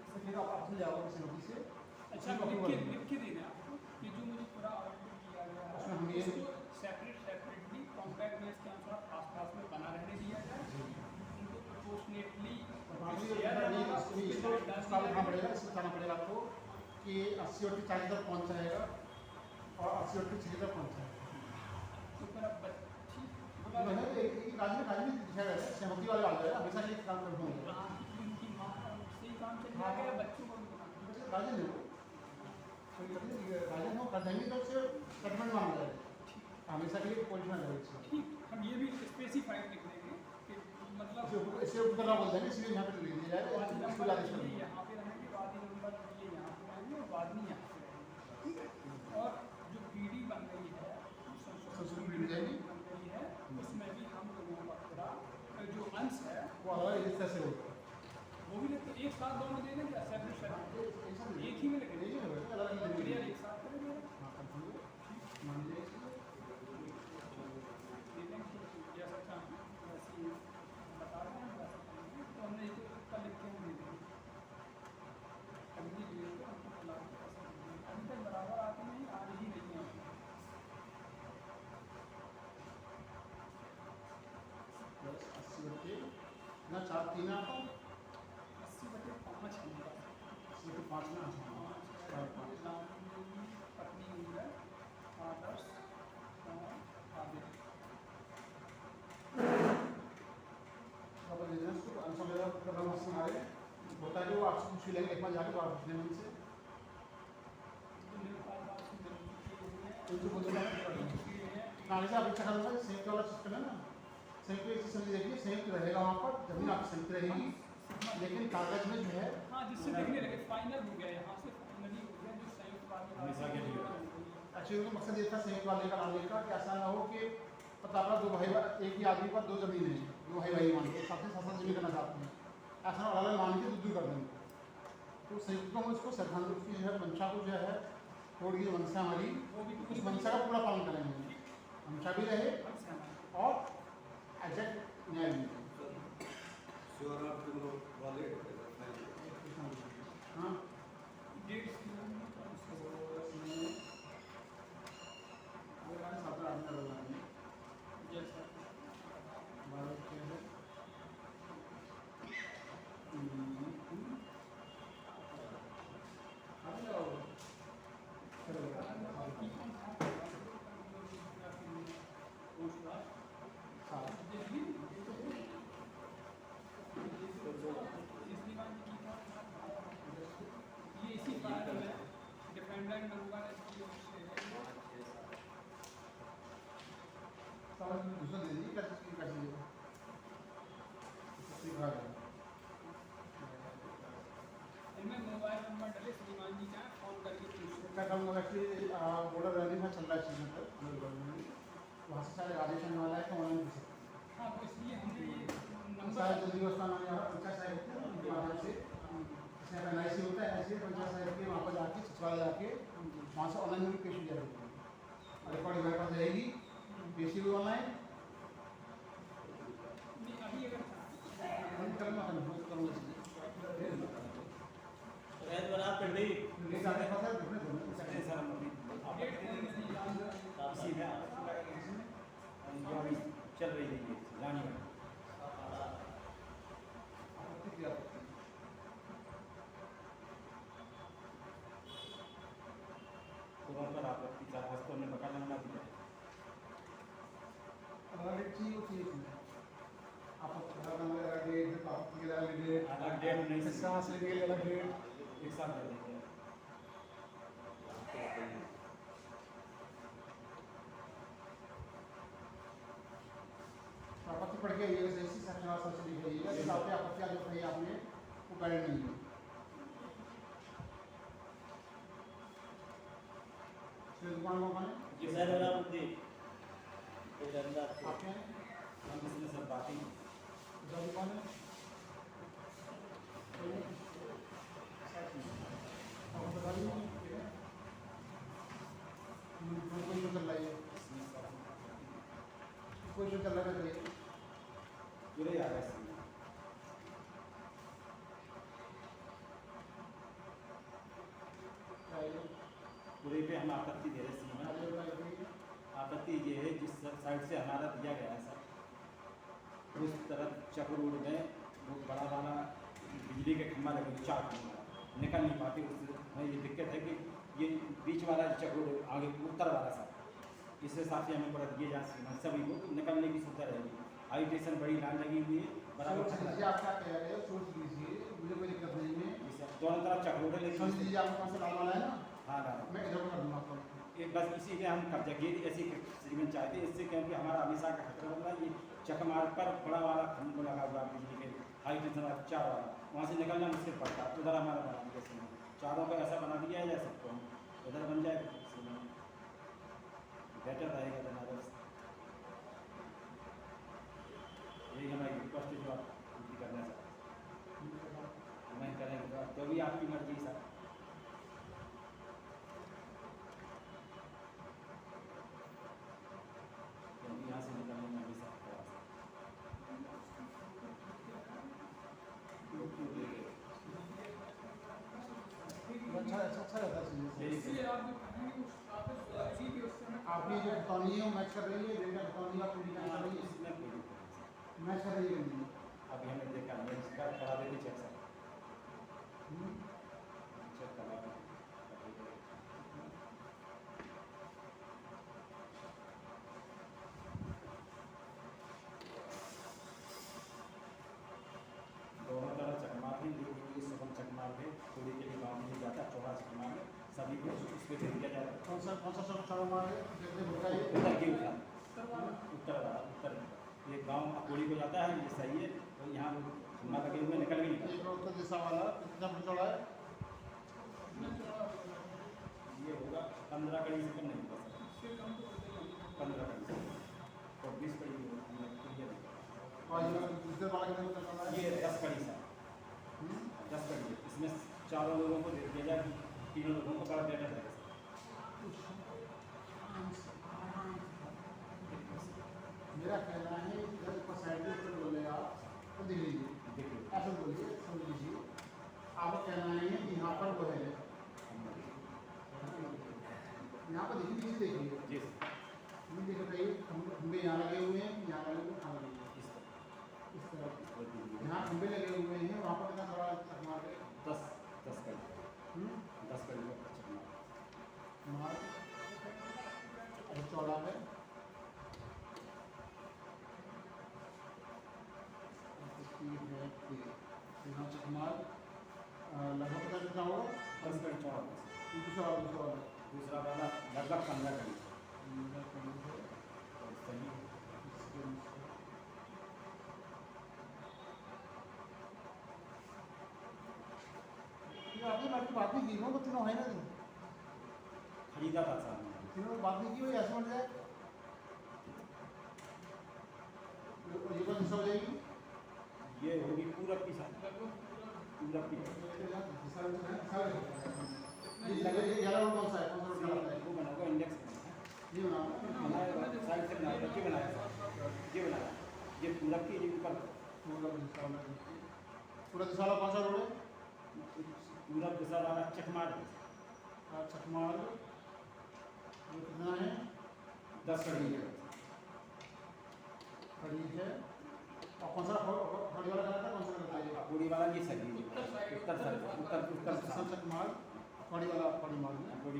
तो फिर आप अपने जाओगे किसी नौकरी से अच्छा उसमें लिख कॉपी के बनेगी। लिख के देना आपको कि जो मुझे पूरा आवंटित किया गया है उसमें हम ये- उसको सेपरेटली कॉम्पैक्ट बेस के अनुसार आस-पास में बना रहने दिया जाए उनको प्रोपोर्शनेटली इसको लिखना पड़ेगा इसको बताना पड़ेगा आपको कि 80 और 40 तक पहुँच जाएगा और 80 और 60 तक पहुँच जाएगा तो फिर अब ठीक तो है एक राज्य में दिखा गया है सहमति वाले आ जाएगा हमेशा ये काम करना होगा उनकी माँ से ही काम चल जाएगा या बच्चों को भी बनाना? राजन है वो कोई राजन हो कर देंगे तो उससे सेटलमेंट मांगा जाएगा हमेशा के लिए पोजिशन रहेगी। ठीक, हम ये भी स्पेसिफाइड लिख देंगे कि मतलब इससे ऊपर ना बोल देंगे, इसलिए यहाँ पे लिख दिया जाएगा, वादी इसको नंबर आदेश कर ये देंगे। यहाँ पे रहेंगे, वादी नंबर ये यहाँ पे रहेंगे और वादनी यहाँ पे रहेंगे, ठीक है। और जो पीडी बन गई है, संशोधित पीडी जाएगी, बन गई है, उसमें भी हम लोगों का पूरा जो अंश है वो अलग इस तरह से होगा। वो भी लिखते एक साथ दोनों दे देंगे, सेपरेट सेपरेट एक ही में लिख नहीं देंगे, होगा, अलग अलग क्लियर लिख एक साथ करेंगे, हाँ, कंफर्म है। मान लीजिए जैसा चाहें वैसे ही बता रहे हैं, वैसा करेंगे। तो हमने एक का लिख के हम दे देंगे, अगली वीडियो को हमको बुला के ऐसा दे देंगे। अभी तक बराबर आते नहीं, आ रही नहीं है। 80 बटे ना 4 3 आपका 80/5 है मेरा। 80 बटे 5 ना 5 पत्नी हुई है, आदर्श और आदित्य। अब दे देना इसको आंसर मेरा प्रॉब्लम से हमारे होता है कि वो आपसे पूछ लेंगे एक बार जाके, तो आप पूछने में से तो मेरे पास बात सुन रही है, उनको बोल देना आगे से आप इच्छा करूँगा संयुक्त वाला चीज करना ना, संयुक्त एक चीज समझ देखिए, संयुक्त रहेगा वहाँ पर, जमीन आपकी संयुक्त रहेगी, लेकिन कागज में जो है हाँ जिससे देखने लगे फाइनल हो गया, यहाँ से फाइनली हो गया, जो संयुक्त वाली हमेशा के लिए। एक्चुअली उनका मकसद ये था संयुक्त वाले का नाम लेकर कि ऐसा ना हो कि पता आपका दो भाई एक ही आदमी पर दो जमीन है, दो भाई मान के साथ ही साथ जमीन करना चाहते हैं, ऐसा अलग अलग मान के दूर कर देंगे। तो संयुक्त को हम उसको सैद्धांतिक रूप की जो है मंशा को जो है कोड की मंशा हमारी, वो भी उस मंशा का पूरा पालन करेंगे, मंशा भी रहे और एग्जैक्ट न्याय भी रहे। हाँ डेढ़ जैसा ये इसी फाइल में डिफेंडेंट नंबर दूसरा दे दीजिए, क्या चीज़ का चाहिए सीखा जाए। इनमें मोबाइल नंबर डले, श्रीमान जी चाहें फोन करके पूछ सकते मैं कहूँगा एक्चुअली बॉर्डर रनिंग में चल रहा है चीज़ मतलब वहाँ से सारे आदेश आने वाला है, तो ऑनलाइन पूछ सकते हैं। हैं। हाँ तो इसलिए हमने ये सारे नंबर जल्दी व्यवस्था में यहाँ पंचायत साहिब के माध्यम से जैसे NIC होता है ऐसे पंचायत साहिब के वहाँ पर जाके सचिवालय जाके वहाँ से ऑनलाइन भी पेश किया जाता है, रिकॉर्डिंग हमारे पास रहेगी, पेशी भी ऑनलाइन नहीं अभी अगर करूँगा रैत बना कर दी ले जाने का सर देखने दो सकते सर हम अभी डेट नहीं याद है। इसी में जो अभी चल रही है ये रानी में आपत्ति क्या तो वहाँ पर आपत्ति का वास्तव में बकाया बना दिया है। अलग एक चीज़ होती है आप अलग डेट आपत्ति के अलग डेट अलग डेट नहीं इसका हासिल के लिए अलग डेट एक साथ दे देंगे। आपत्ति पढ़ के आइएगा जैसी सेक्शन वाला सबसे लिखाइएगा जैसे आपने आपत्ति जो कही आपने वो गाइड नहीं है। श्री दुकान को माने ये रैत बना बुद्धि ये रंदा आपके हम इसमें सब बातें जब दुकान है और बता दीजिए कोई चल रहा है कोई चल रहा है पूरे आ रहे हैं। पूरे पे हम आपत्ति दे रहे हैं। आपत्ति ये है जिस साइड से हमारा दिया गया है सर उस तरफ चक रोड में वो बड़ा वाला बिजली का खंभा लगे 4 खंभा निकल नहीं पाते, उसमें ये दिक्कत है कि ये बीच वाला चक रोड आगे उत्तर वाला सर इस हिसाब से हमें पड़ा दिए जा सकते सभी को निकलने की सुविधा रहेगी। हाई टेंशन बड़ी लाइन लगी हुई है बराबर आप क्या कह रहे हैं सोच लीजिए मुझे कोई दिक्कत नहीं है दोनों तरफ चक रोड है समझ लेकिन लीजिए आपके पास लाल वाला है ना हाँ मैं इधर कर दूंगा आपको ये बस इसीलिए हम कब्जा किए ऐसी श्रीमंत चाहते हैं, इससे क्योंकि हमारा हमेशा का खतरा बन रहा है। ये चकमार पर बड़ा वाला खंभ लगा हुआ बिजली के हाई टेंशन वाला 4 वाला, वहाँ से निकलना मुश्किल पड़ता है। उधर हमारा बना दिया सीमेंट, चारों का ऐसा बना दिया है जा सबको, उधर बन जाए सीमेंट बेटर रहेगा बनारस। यही हमारी रिक्वेस्ट है जो आप पूरी करना चाहते हैं, हमें करेंगे तो भी आपकी मर्जी सर। क्योंकि यहाँ से निकलने में हमेशा प्रयास अच्छा रहता है है। इसलिए आप जो कहेंगे उस इसी के उससे हमें आपकी जो बतौनी है मैच कर रही है, डेटा बतौनी आप पूरी मैच कर रही है, इसमें कोई दिक्कत नहीं। मैच कर रही है नहीं। अभी हमने देखा मैं करा देती चेक सर, चेक करा दोनों तरफ चकमार भी, लेकिन ये सुगम चकमार है, थोड़ी के लिए गाँव में जाता चौड़ा चकमार है, सभी को उस पर दे दिया जाता है। कौन सा सब चढ़ा मार देखते होगा ये उत्तर की उत्तर उत्तर ये गाँव कोड़ी को जाता है, ये सही है। तो यहाँ खम्मा लगे हुए निकल भी नहीं एक उत्तर दिशा वाला कितना फुट चौड़ा है? ये होगा 15 कड़ी से कम नहीं होगा सर, इससे कम तो होते ही नहीं। 15 कड़ी से और 20 कड़ी और जो दूसरे वाला कितना फुट चौड़ा है? ये 10 कड़ी सर, 10 कड़ी है। इसमें चारों लोगों को दे दिया जाए, तीनों लोगों को बड़ा बेटर रहेगा मेरा कहना है कि जब ऊपर साइड पे ऊपर बोले आप तो देख लीजिए, सर। देखिए ऐसा बोलिए, समझ लीजिए आपका कहना है कि यहाँ पर वो है, यहाँ पर देखिए नीचे देखिए, जी सर, नहीं देख रही खंबे यहाँ लगे हुए हैं, यहाँ लगे हुए हैं, यहाँ लगे हुए हैं, इस तरह इस तरफ और दीजिए। यहाँ खंबे लगे हुए हैं, वहाँ पर कितना बड़ा चकमा है? 10 कड़ी 10 कड़ी का चकमा मार और चौड़ा है यहाँ चकमा लगभग कितना होगा? 10 कड़ी चौड़ा होगा सर। दूसरा दूसरा वाला दूसरा वाला लगभग 15 कड़ी और सही आपने बाकी बात नहीं की वो तीनों है ना, खरीदा था सर हमने। तीनों बात नहीं की हुई ऐसे बन जाए ये बात दिशा हो जाएगी, ये होगी पूरब की सर, पूरब की ग्यारह रोड कौन सा है, कौन सा रोड चलाता है? वो बना होगा इंडेक्स ये बनाओ बनाया साइड से बनाया ये बनाया ये बनाया ये पूरब की ये ऊपर पूरा दिशा वाला कौन सा रोड है? पूरब दिशा वाला चकमार चकमाल ये कितना है? 10 कड़ी है। खड़ी है और कौन सा खड़ी वाला करता है, कौन सा करता है? पूरी वाला ये सही है, उत्तर साइड उत्तर उत्तर चकमाल खड़ी वाला खड़ी मार पूरी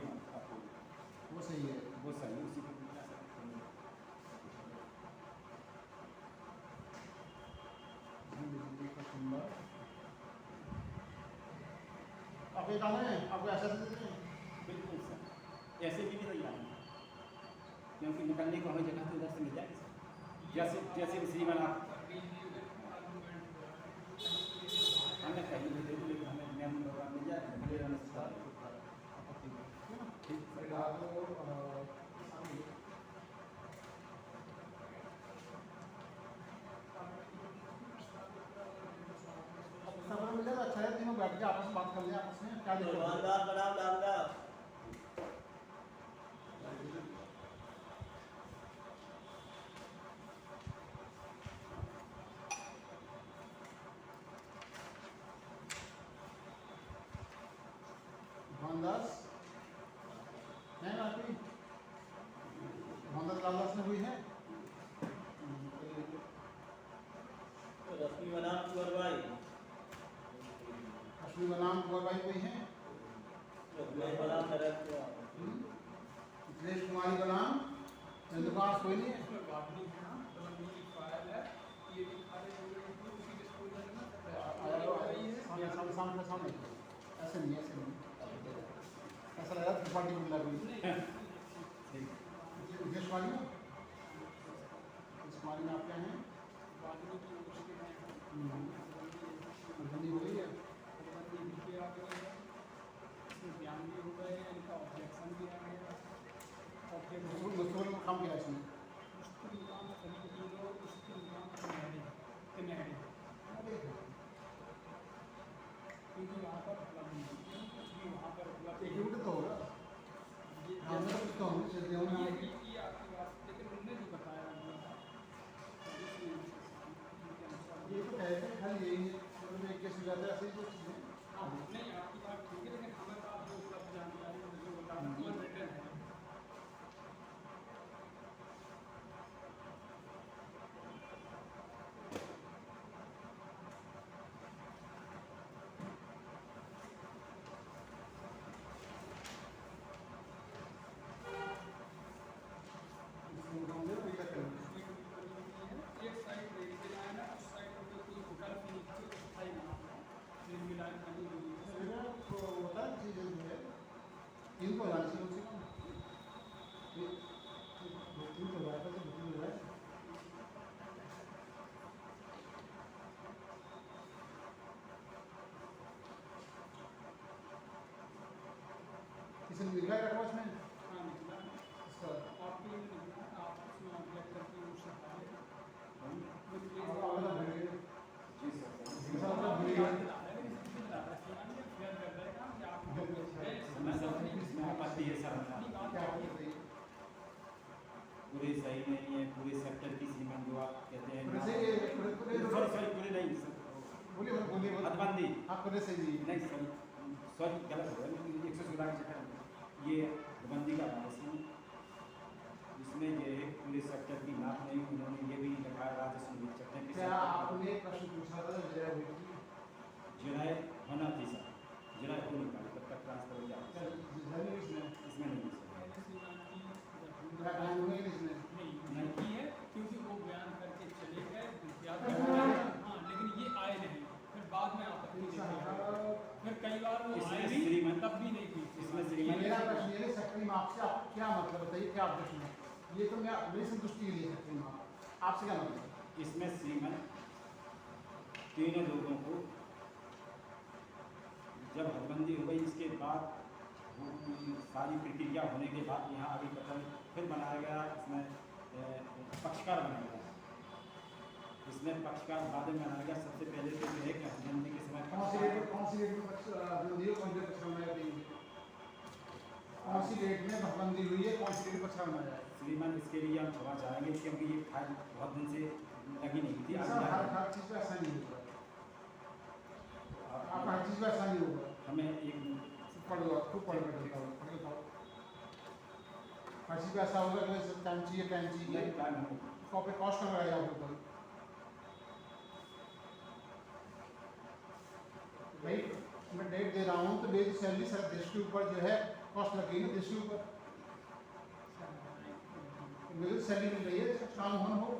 वो सही है। वो सही है, उसी को पूरा बिजली का खंभा आप ये काम है आपको ऐसा देते हैं बिल्कुल सर, ऐसे भी नहीं तैयार है क्योंकि निकलने को हमें जगह तो उधर से मिल जाएगी सर। जैसे जैसे भी श्रीमान आप हमें कहीं भी दे दो, लेकिन हमें मेन प्रोग्राम मिल जाए मिले हमें ठीक मिल जाएगा, अच्छा है तीनों बैठ के आपस में बात कर लें, आपस में क्या दिक्कत है? दुकानदार बनाम नामदार मोहनदास है ना आपकी मोहनदास लालदास में हुई है? रश्मि बनाम कुंवर भाई अश्विनी का नाम कुंवर भाई कोई है? रश्मि बनाम नरेश कुमार दिनेश कुमारी का नाम चंद्रकांत कोई नहीं है? इसमें बात नहीं है ना, तो मेरी फाइल है ये भी खाली हो गई थी, उसी डिस्पोजल में सामने सामने ऐसे नहीं ऐसा लग रहा है पार्टी मिल रही भी यही है, मतलब एक केस हो जाता है ऐसे ही जो चीज़ें। हाँ नहीं आपकी बात ठीक है, लेकिन हमें तो आप जो उपलब्ध जानकारी मुझे बता दो रिटर्न है। इसको बताऊंगे तो ये करेंगे। एक साइड रेलवे लाइन है, उस साइड पे कोई होटल के नीचे स्थायी नाम है, रेलवे लाइन बनी हुई है। मेरा तो होता है चीज़ जो है इनको जान से कम से कम ये बुकिंग तो रहा है, तो बुकिंग हो रहा है। किसी ने लिखा है रखवा इसमें हाँ निकला है। इसका आपके लिए निकला है, आप उसमें अपडेट करके उससे पहले आपका वाला भूल गए। जी सर। इसका मतलब भूल गए। मैं सर इसमें आपत्ति है सर, क्या आपको बताइए? पूरे सही नहीं है, पूरे सेक्टर की सीमा जो आप कहते हैं, पूरे सही है, पूरे सॉरी पूरे नहीं सर, बोलिए बोलिए हदबंदी हाँ पूरे सही है। नहीं सर, सॉरी गलत हो गया, 116 के चक्कर ये हदबंदी का नाम है इसमें ये है पूरे सेक्टर की नाप नहीं, उन्होंने ये भी लिखा है राजस्व विचक्षण की क्या आपने प्रश्न पूछा था जरा हुई थी? जिराए होना थी सर, जिराए हो नहीं पाई तब तक ट्रांसफर हो जाए क्या जाने इसमें इसमें नहीं सर। मेरा काम हुआ ही इसमें। नहीं की है क्योंकि वो बयान करके चले गए ज़्यादा। हाँ लेकिन ये आए नहीं, फिर बाद में आपत्ति लेके फिर कई बार वो इसमें आए भी श्रीमंत- तब भी नहीं की। इसमें श्रीमंत- मेरा प्रश्न ये है सेक्रेटरी में आपसे आप क्या मतलब बताइए, क्या ऑब्जेक्शन है? ये तो मैं मेरी संतुष्टि के लिए सेक्रेटरी में आपसे क्या मतलब है? इसमें श्रीमन तीनों लोगों को जब हदबंदी हो गई इसके बाद वो सारी प्रक्रिया होने के बाद यहाँ अभी पता फिर बनाया गया, इसमें पक्षकार बनाया गया, इसमें पक्षकार बाद में बनाया गया। सबसे पहले तो ये है कि हदबंदी के समय कौन सी डेट में भटबंदी कौन सी डेट पक्ष बनाया जाएगी? कौन सी डेट में भटबंदी हुई है, कौन सी डेट पक्ष बनाया जाए? श्रीमान इसके लिए हम क्षमा चाहेंगे क्योंकि ये फाइल बहुत दिन से लगी नहीं थी। सर हर चीज़ का ऐसा नहीं होगा, आपका हर चीज़ का ऐसा नहीं होगा। हमें एक पढ़ लो, खूब पढ़ कर बताओ, पढ़ के बताओ। हर चीज़ का ऐसा होगा कि टाइम चाहिए टाइम हो कॉपी कॉस्ट कम लगाया आपके ऊपर भाई। मैं डेट दे रहा हूँ तो डेट सैलरी सर देश के ऊपर जो है कॉस्ट लग गई ना, देश के ऊपर मुझे सैलरी मिल रही है, काम होना हो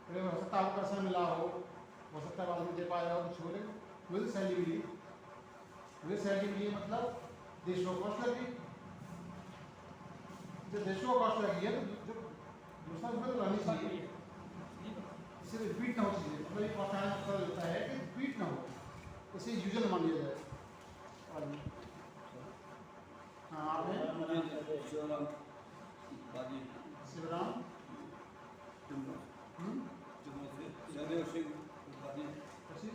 हो सकता है आपको पैसा मिला हो सकता है बाद में दे पाया हो कुछ हो, लेकिन मुझे सैलरी मिली, मुझे सैलरी मिली मतलब देश को कॉस्ट लगी। जब देश को कॉस्ट लगी है तो जो दूसरा उसमें तो रहनी चाहिए, इससे रिपीट ना हो चीज़ें, मतलब ये कॉस्ट आने का मतलब होता है कि रिपीट ना हो, इसे यूजल मान लिया जाए। हाँ आपने शिवराम अच्छी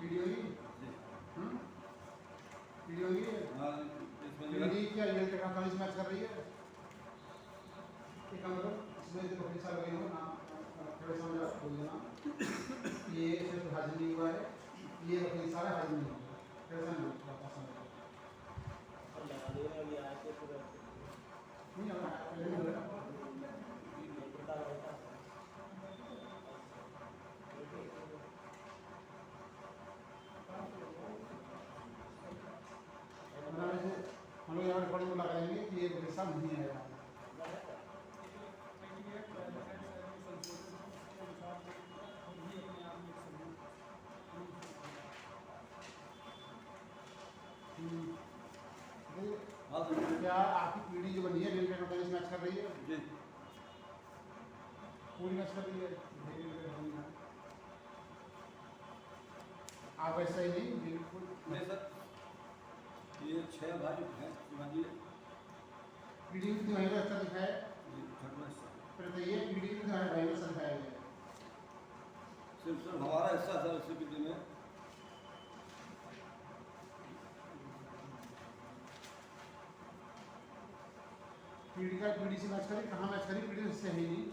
वीडियो ही वीडियो ही वीडियो क्या ये तक 45 मैच कर रही है। एक काम करो, इसमें जो पैसा लगे हो ना थोड़ा समझ बोल देना ये सिर्फ हाजिर नहीं हुआ है, ये पैसा हाजिर नहीं हुआ, कैसा नहीं हुआ नहीं होगा। हम लोग यहाँ रिकॉर्डिंग में लगाएंगे कि ये पैसा नहीं आएगा। क्या आपकी पीढ़ी जो बनी है रेलवे में मैच कर रही है? पूरी मैच कर रही है। आप ऐसा ही नहीं बिल्कुल ये 6 भाई हैं समझिए, पीढ़ी में कितनी महिला अच्छा दिखाया है? फिर तो ये पीढ़ी में कितनी महिला अच्छा दिखाया गया है? सिर्फ हमारा हिस्सा था उसी पीढ़ी में। पीढ़ी का पीढ़ी से मैच करी, कहाँ मैच करी? पीढ़ी से ही नहीं।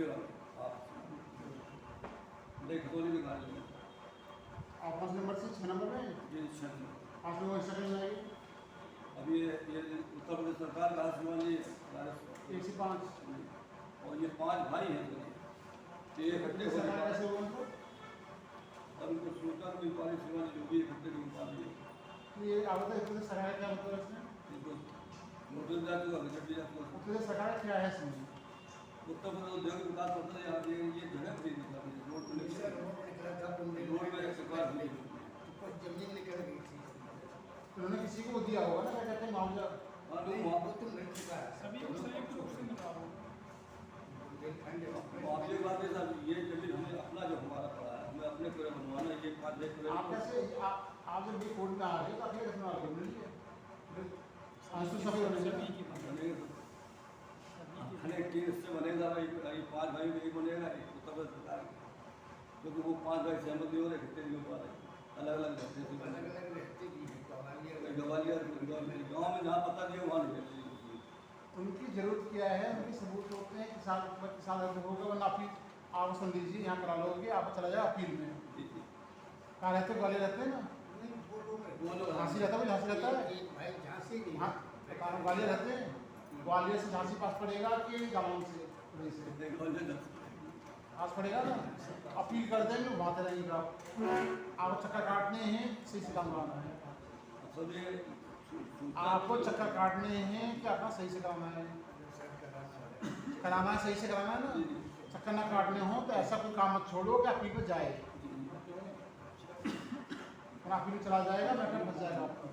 पहुँचेगा आप देख गोली निकाल लेंगे आप 5 नंबर से 6 नंबर में ये क्षण आप लोगों की शक्ल जाएगी अब ये उत्तर प्रदेश सरकार राजस्थान वाली राजस्थान 1 से 5 और ये 5 भाई हैं ये इकट्ठे हो सरकार कैसे होगा उनको और उनको सोचा कोई पाली सेवा जो भी इकट्ठे नहीं हो पा रही है ये आवता है तो सरकार क्या मतलब है इसमें इनको नोटिस जाती हुआ गड्डी जाती हुआ तो सरकार क्या है इसमें उत्तर प्रदेश उद्योग विकास होता है यार ये जगह खरीद निकला रोड पर रोड में सरकार खरीद जमीन निकल गई थी उन्होंने किसी को दिया होगा ना क्या कहते हैं मुआवजा और वो वहाँ तो मिल चुका है सभी को संयुक्त रूप से मिला होगा। आपकी बात है साहब ये जमीन हमें अपना जो हमारा पड़ा है हमें अपने पूरे बनवाना है ये 5 एकड़ आप कैसे आप जब भी कोर्ट में आ रहे हो तो आपके कितना आपको मिल लिया आंसू सभी होने सभी चाहिए की बात बनेगा सभी हर एक टीम इससे बनेगा भाई ये 5 भाई में एक बनेगा एक उत्तर प्रदेश सरकार क्योंकि वो 5 भाई सहमत नहीं हो रहे कितने नहीं हो पा रहे अलग अलग रहते थे अलग अलग रहते भी हैं कोई गवालियर गाँव में जहाँ पता नहीं है वहाँ नहीं रहते उनकी जरूरत क्या है उनके सबूत होते हैं किसान अगर होगा वरना अपील आप सुन लीजिए यहाँ करा लोगे आप चला जाए अपील में कहाँ रहते ग्वालियर रहते हैं ना झांसी रहता है झांसी रहता है भाई झांसी नहीं हाँ कहाँ ग्वालियर रहते हैं ग्वालियर से झांसी पास पड़ेगा कि जालौन से पुलिस से पास पड़ेगा ना अपील कर देंगे वहाँ से रहेंगे आप चक्कर काटने हैं सही से काम कराना है सब ये आपको चक्कर काटने हैं कि अपना सही से कराना है कराना है सही से कराना है ना चक्कर ना काटने हो तो ऐसा कोई काम मत छोड़ो कि अपील पे जाए और अपील चला जाएगा मैटर फंस जाएगा आपका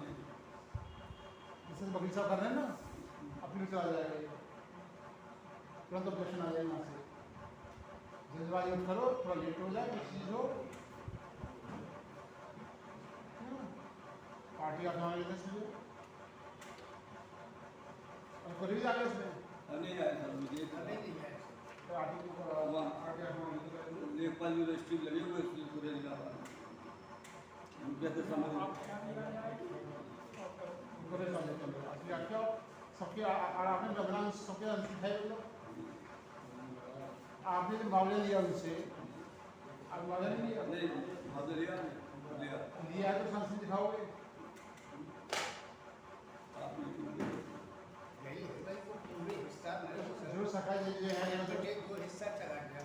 जैसे वकील साहब कर रहे हैं ना अपील चला जाएगा ये तुरंत ऑब्जेक्शन आ जाएगा वहाँ से जल्दबाजी मत करो थोड़ा लेट हो जाए कुछ चीज़ हो पार्टी आप हमारे लिए समझो और कोई भी आगे इसमें नहीं आया सर मुझे अभी नहीं है तो पार्टी को आगे आप हमारे लिए लेखपाल यूनिवर्सिटी लगे हुए इसलिए पूरे जिला का जैसे समझ आप क्या मिला जाएगी पूरे चल रहे क्या सबके आपने गबरान सबके अंश है आपने जो मामले लिया उनसे आप मामला नहीं लिया नहीं हमने लिया लिया है तो संस्कृति दिखाओगे यही है भाई वो पूरे हिस्सा जो सरकार ये है यहाँ पे वो हिस्सा चला गया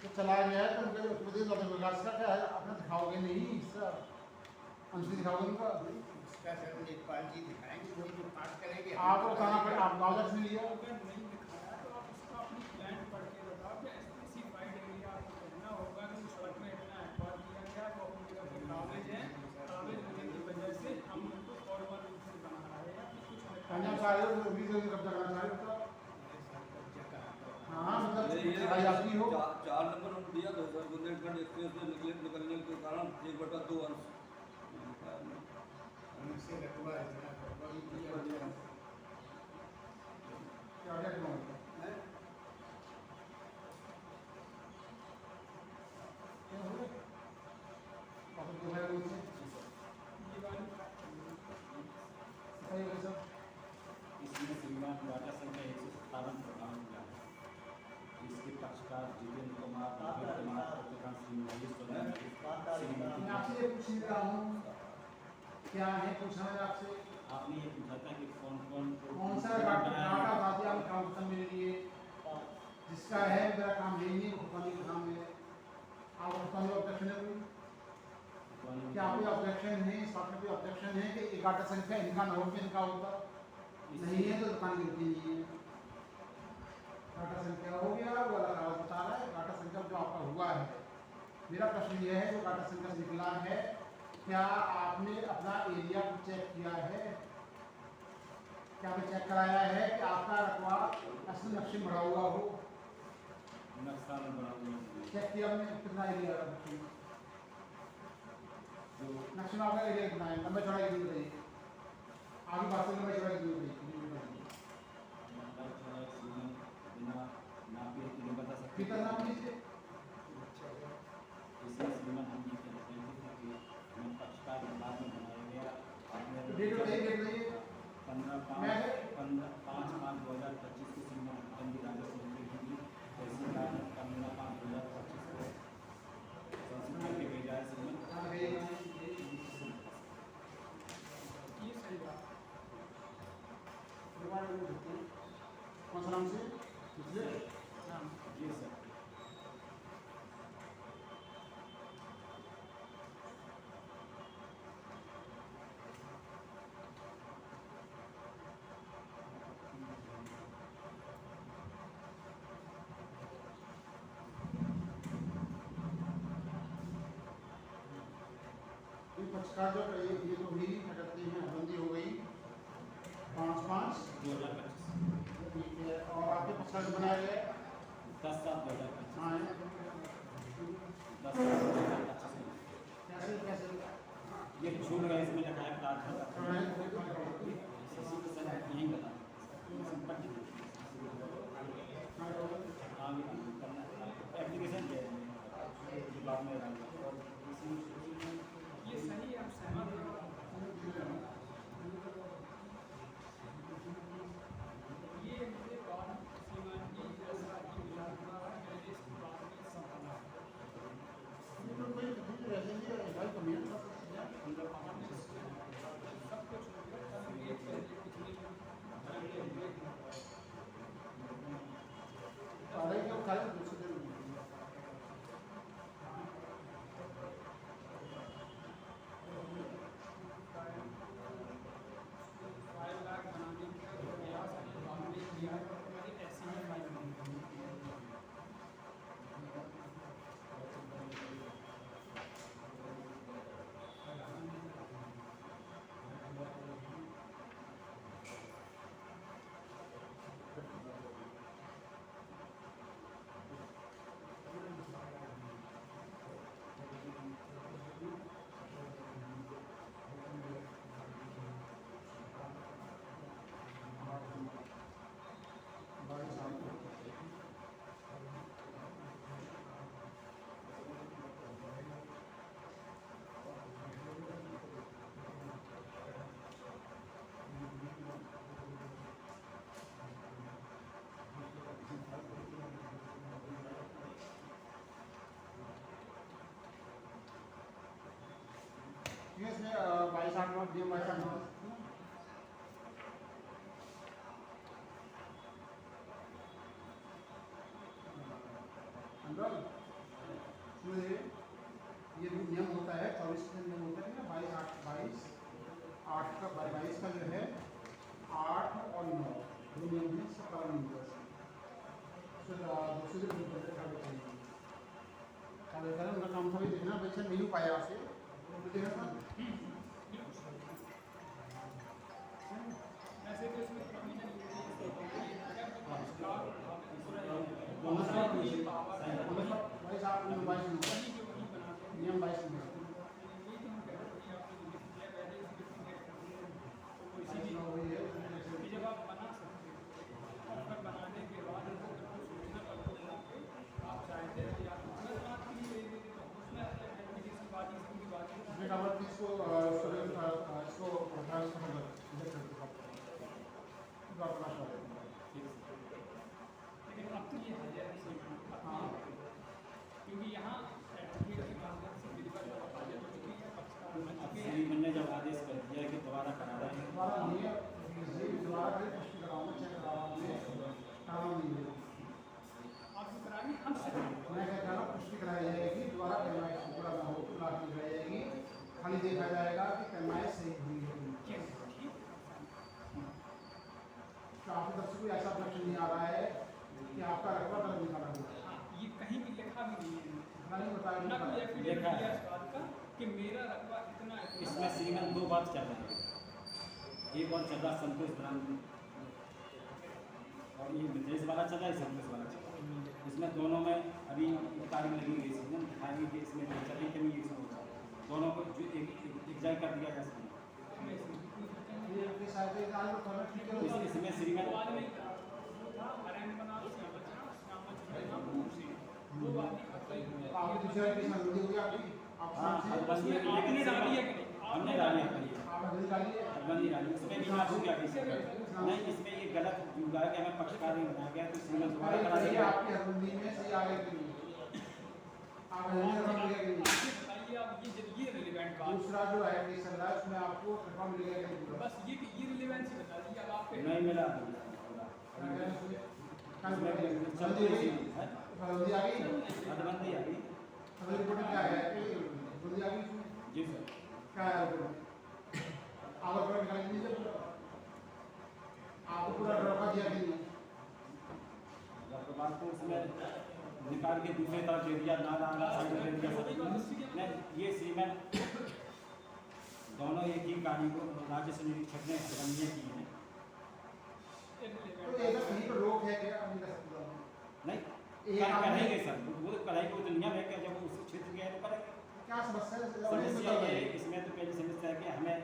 तो चला गया है तो उनके उत्तर प्रदेश विकास का क्या है अपना दिखाओगे नहीं हिस्सा अंश दिखाओगे उनका उसका सर लेखपाल जी दिखाएंगे वही जो पाठ करेंगे आपको बताना पड़े आप मामला नहीं लिया अगर नहीं दिखाया तो आप उसका अपनी प्लान पढ़ के बताओ कि स्पेसिफाइड एरिया आपको कहना होगा कि उस सड़क में इतना एक्वायर किया गया वो अपनी जगह पे कागज है कागज होने की वजह से हम उनको फॉर्मल रूप से बना रहे हैं कि कुछ करना चाह रहे हो तो भी कब्जा करना चाह रहे हो तो हाँ मतलब लड़ाई आपकी हो 4 नंबर उनको दिया था सर बुंदेलखंड एक्सप्रेस में निकलने के कारण 1/2 अंश उनसे रखवा इतना वही दिया गया क्या क्या क्यों है आप दो है उनसे ये वाली बताइए सब इसमें श्रीमान डाटा संख्या 157 प्रदान किया है इसके पक्षकार जितेंद्र कुमार प्रवीण कुमार प्रतिकांत सिंह महेश सोलंकी मैं आपसे ये पूछ रहा हूँ क्या है पूछना है आपसे आपने ये पूछा था कि कौन सा डाटा था दिया आप काम खत्म मेरे लिए जिसका है मेरा काम यही नहीं भुगतानी का काम है आप भुगतानी ऑब्जेक्शन है कोई क्या कोई ऑब्जेक्शन है इस बात में कोई ऑब्जेक्शन है कि एक डाटा संख्या इनका न हो के इनका होता नहीं है तो दुकान गिरती नहीं है डाटा संख्या हो गया वो अलग आवाज बता रहा है डाटा संख्या जो आपका हुआ है मेरा प्रश्न यह है जो डाटा संख्या निकला है क्या आपने अपना एरिया को चेक किया है क्या आपने चेक कराया है कि आपका रकबा असल नक्शे में बढ़ा हुआ हो नक्शा में बना हुआ चेक किया हमने कितना एरिया है जो नक्शे में आपका एरिया कितना है लंबा चौड़ाई कितनी बताइए आगे बात से लंबा चौड़ाई कितनी बताइए लंबाई चौड़ाई सीमा बिना नापे नहीं बता सकते कितना नाम लीजिए इसमें श्रीमान हम ये कहते हैं कि हमें पक्षकार विभाग में बनाया गया आपने डेट बताइए 15/5/2025 को श्रीमान राजस्व मंत्री जी तहसीलदार सासाराम से पिछले जी सर। ये पक्षकार जो ये तो हुई क्या कहते हैं बंदी हो गई 5/5 2025 ठीक है। और आपके पक्षकार जो बनाया गया 10/7/2025 हाँ 10/7/2025 कैसे कैसे ये छूट गया, इसमें लिखा है प्रार्थना यहीं बता एप्लीकेशन दे बाद में ये सही है, आप सहमत हैं? ये मुझे बात श्रीमान जी जैसा कि मिला था, मैंने इसकी बात में संभाला। ये तो कोई रहने की भाई कमी है सब कुछ हो गया, कल ये पिछले कार्य के कार्य दूसरे दिन फाइल लाख बनाने का प्रयास अनिल बाबू ने किया है और हमारी ऐसी ही फाइल बनी। ये इसमें 22/8 DM 22/8 अंदर इसमें ये भी नियम होता है 24 का नियम होता है ना 22/8 का 22 का जो है 8 और 9 दो नियम है, इसका पालन नहीं होता है। दूसरे दिन उनका काम था भी देखना परीक्षा नहीं हो पाया आपसे देखना था ऐसे तो इसमें प्रोविजन ये है भाई साहब नियम 22 नियम 22 जब आप बना सकते हो और फिर बनाने के बाद सूचना पत्र आप चाहते हैं या बात के लिए दे देते तो उसमें एप्लीकेशन बात इसकी बात इसमें नंबर 30 को इसको प्रधान लेकिन अब तो ये है क्योंकि यहाँ एडवोकेट के माध्यम से बिल्कुल हाजिर हो चुकी है, पक्षकार बन अब चुके हैं। श्रीमन ने जब आदेश कर दिया कि दोबारा करा रहे हैं दोबारा नहीं है दोबारा कहीं पुष्टि कराऊंगा चेक कराऊंगा कराना नहीं है आपको कराएंगे हम से मैं क्या कह रहा हूँ पुष्टि कराई जाएगी दोबारा पैमाइश पूरा ना हो पूरा कराई जाएगी खाली देखा जाएगा कि पैमाइश सही हुई है तो आपकी तरफ से कोई ऐसा प्रश्न नहीं आ रहा है कि आपका रकबा दर्ज निकाला हुआ हाँ, ये कहीं भी लिखा भी नहीं है इतना नहीं बताया ना कोई एफिडेविट लिखा है। दिया इस बात का कि मेरा रकबा इतना इसमें श्रीमन दो बात चल रही है, एक और चल रहा संतोष ब्राह्मण और ये विदेश वाला चल रहा है, संतोष वाला चल रहा है। इसमें दोनों में अभी तारीख लगी हुई है, सीजन दिखाएंगे कि इसमें जो चले कि नहीं इसमें दोनों को जो एक जगह कर दिया जा सकता ये आपके साथ एक आज थोड़ा ठीक है है। इसमें श्रीमन बाद में था हरियाणा बनारस यहाँ बचा वो बात आपके दूसरे की संबंधी होगी आपकी आप हाँ साथ से हरबंदी आपने डाली है कि नहीं? हमने डाली है आप अभी डालिए हरबंदी डाली इसमें भी माफ हो गया किसी का नहीं, इसमें ये गलत जुड़ा है कि हमें पक्षकार नहीं बनाया गया तो श्रीमन दोबारा करा भाई देगा। आपकी हरबंदी में सही आ गई कि नहीं आप हरबंदी रकम मिलेगा कि नहीं बताइए आप ये रिलेवेंट बात दूसरा जो है केस चल रहा है उसमें आपको रकम मिलेगा कि नहीं बस ये रिलेवेंस ही बता दीजिए अब आप नहीं मिला क्या कह रहे हैं उसमें? उसमें हल्दी चलती आ गई? है हल्दी आ गई? हदबंदी आ गई। हल्दी रिपोर्ट क्या है? हल्दी आ गई? जी सर। क्या है रिपोर्ट? आधार कार्ड निकाल दीजिए पूरा। आपको पूरा रखा दिया कि नहीं? उसके बाद तो उसमें निकाल के दूसरी तरफ दे दिया, ना साइड में दे दिया। नहीं, ये सीमेंट दोनों एक ही गाड़ी को राजस्व निरीक्षक ने हदबंदियाँ की हैं। तो ऐसा कहीं पर रोक है क्या? नहीं कर सकता। नहीं करेंगे सर, वो तो करेंगे, वो तो नियम है कि जब वो उस क्षेत्र के हैं तो करेंगे। क्या समस्या है? समस्या ये है, इसमें तो पहली समस्या है कि हमें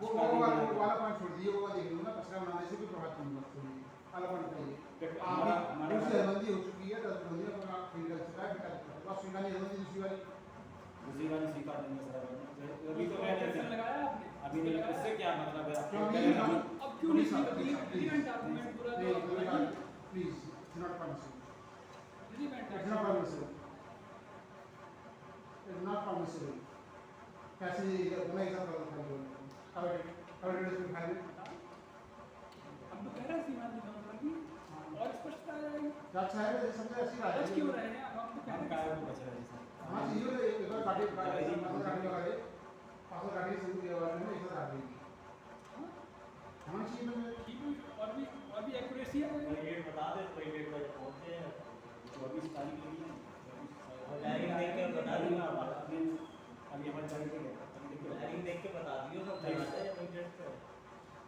वो वाला पॉइंट छोड़ दिए, वो वाला देख लूँगा। कचरा बनाने से कोई प्रभाव नहीं होगा। वाला पॉइंट चाहिए। आप दूसरी हदबंदी हो चुकी है, 10 हदबंदी में आप फील कर चुका है, बस स्वीकार नहीं हदबंदी दूसरी वाली स्वीकार देंगे सर। अभी तो मैं ऑब्जेक्शन लगाया आपने? अभी नहीं, उससे क्या मतलब है? क्यों आपको नहीं? करेंगे। अब क्यों नहीं रिलेवेंट आर्गुमेंट पूरा तो please not permissible. Relevant It's not permissible. It's not permissible. कैसे दोनों एक साथ कर सकते हैं? How it is file? हम तो कह रहे हैं सीमा की लगी और स्पष्टता आ जाएगी। क्या अच्छा है? जैसे समझे ऐसी बात बच क्यों रहे हैं? अब हम तो कह हम रहे काय हैं को बच रहे हैं सर। हाँ चीज़ों ने एक बार काटे लगा दे, पासवर्ड काटे से भी वाले में एक साथ काट देंगे। होना चाहिए मतलब ठीक और भी एक्यूरेसी है। डेट बता दे तो डेट पर पहुंचे हैं। 24 तारीख के लिए डायरी देख के बता दूंगा। अभी हमारे चल के डायरी देख के बता दियो सब तैयार है अपनी डेट पे।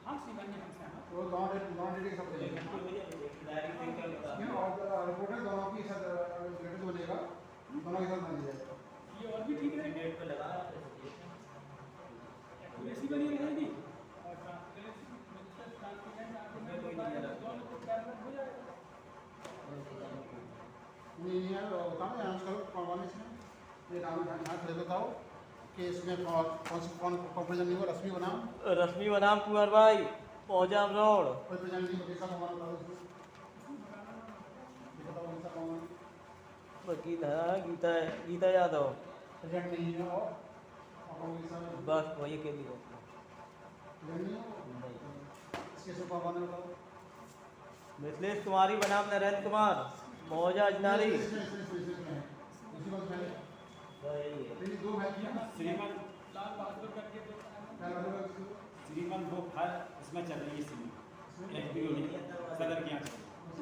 हाँ सीमा जी हमसे हम वो दोनों डेट सब लेकिन चलेगा। कोई वजह नहीं है, डायरी देख के बता ये दियो। और रिपोर्टर दोनों की साथ लेटर बनेगा, दोनों के साथ बन जाएगा। ये और भी ठीक है। डेट पे लगा एक्यूरेसी बनी रहेगी और ट्रांसपेरेंट आर्गुमेंट दोनों को कैमरा हो जाएगा। नहीं यार बताओ यहाँ करो कौन इसमें ये नाम यहाँ खड़े बताओ कि इसमें कौन प्रेजेंट नहीं हुआ रश्मि बनाम रश्मि बनाम कुंवर भाई पौजाम रोड। कोई प्रेजेंट नहीं कैसा कौन बता दो इसमें ये बताओ कैसा कौन वकील है गीता यादव। प्रेजेंट नहीं है और कौन कैसा बस वही के लिए प्रेजेंट नहीं है इसके से कौन बताओ मिथिलेश कुमारी बनाम नरेंद्र कुमार मौजा अजनारी। उसी बात पहले तेरी दो है क्या श्रीमन लाल बहादुर करके तो क्या लगेगा श्रीमन वो फाइल उसमें चल रही है इसमें एफपीओ नहीं सदर के यहाँ चल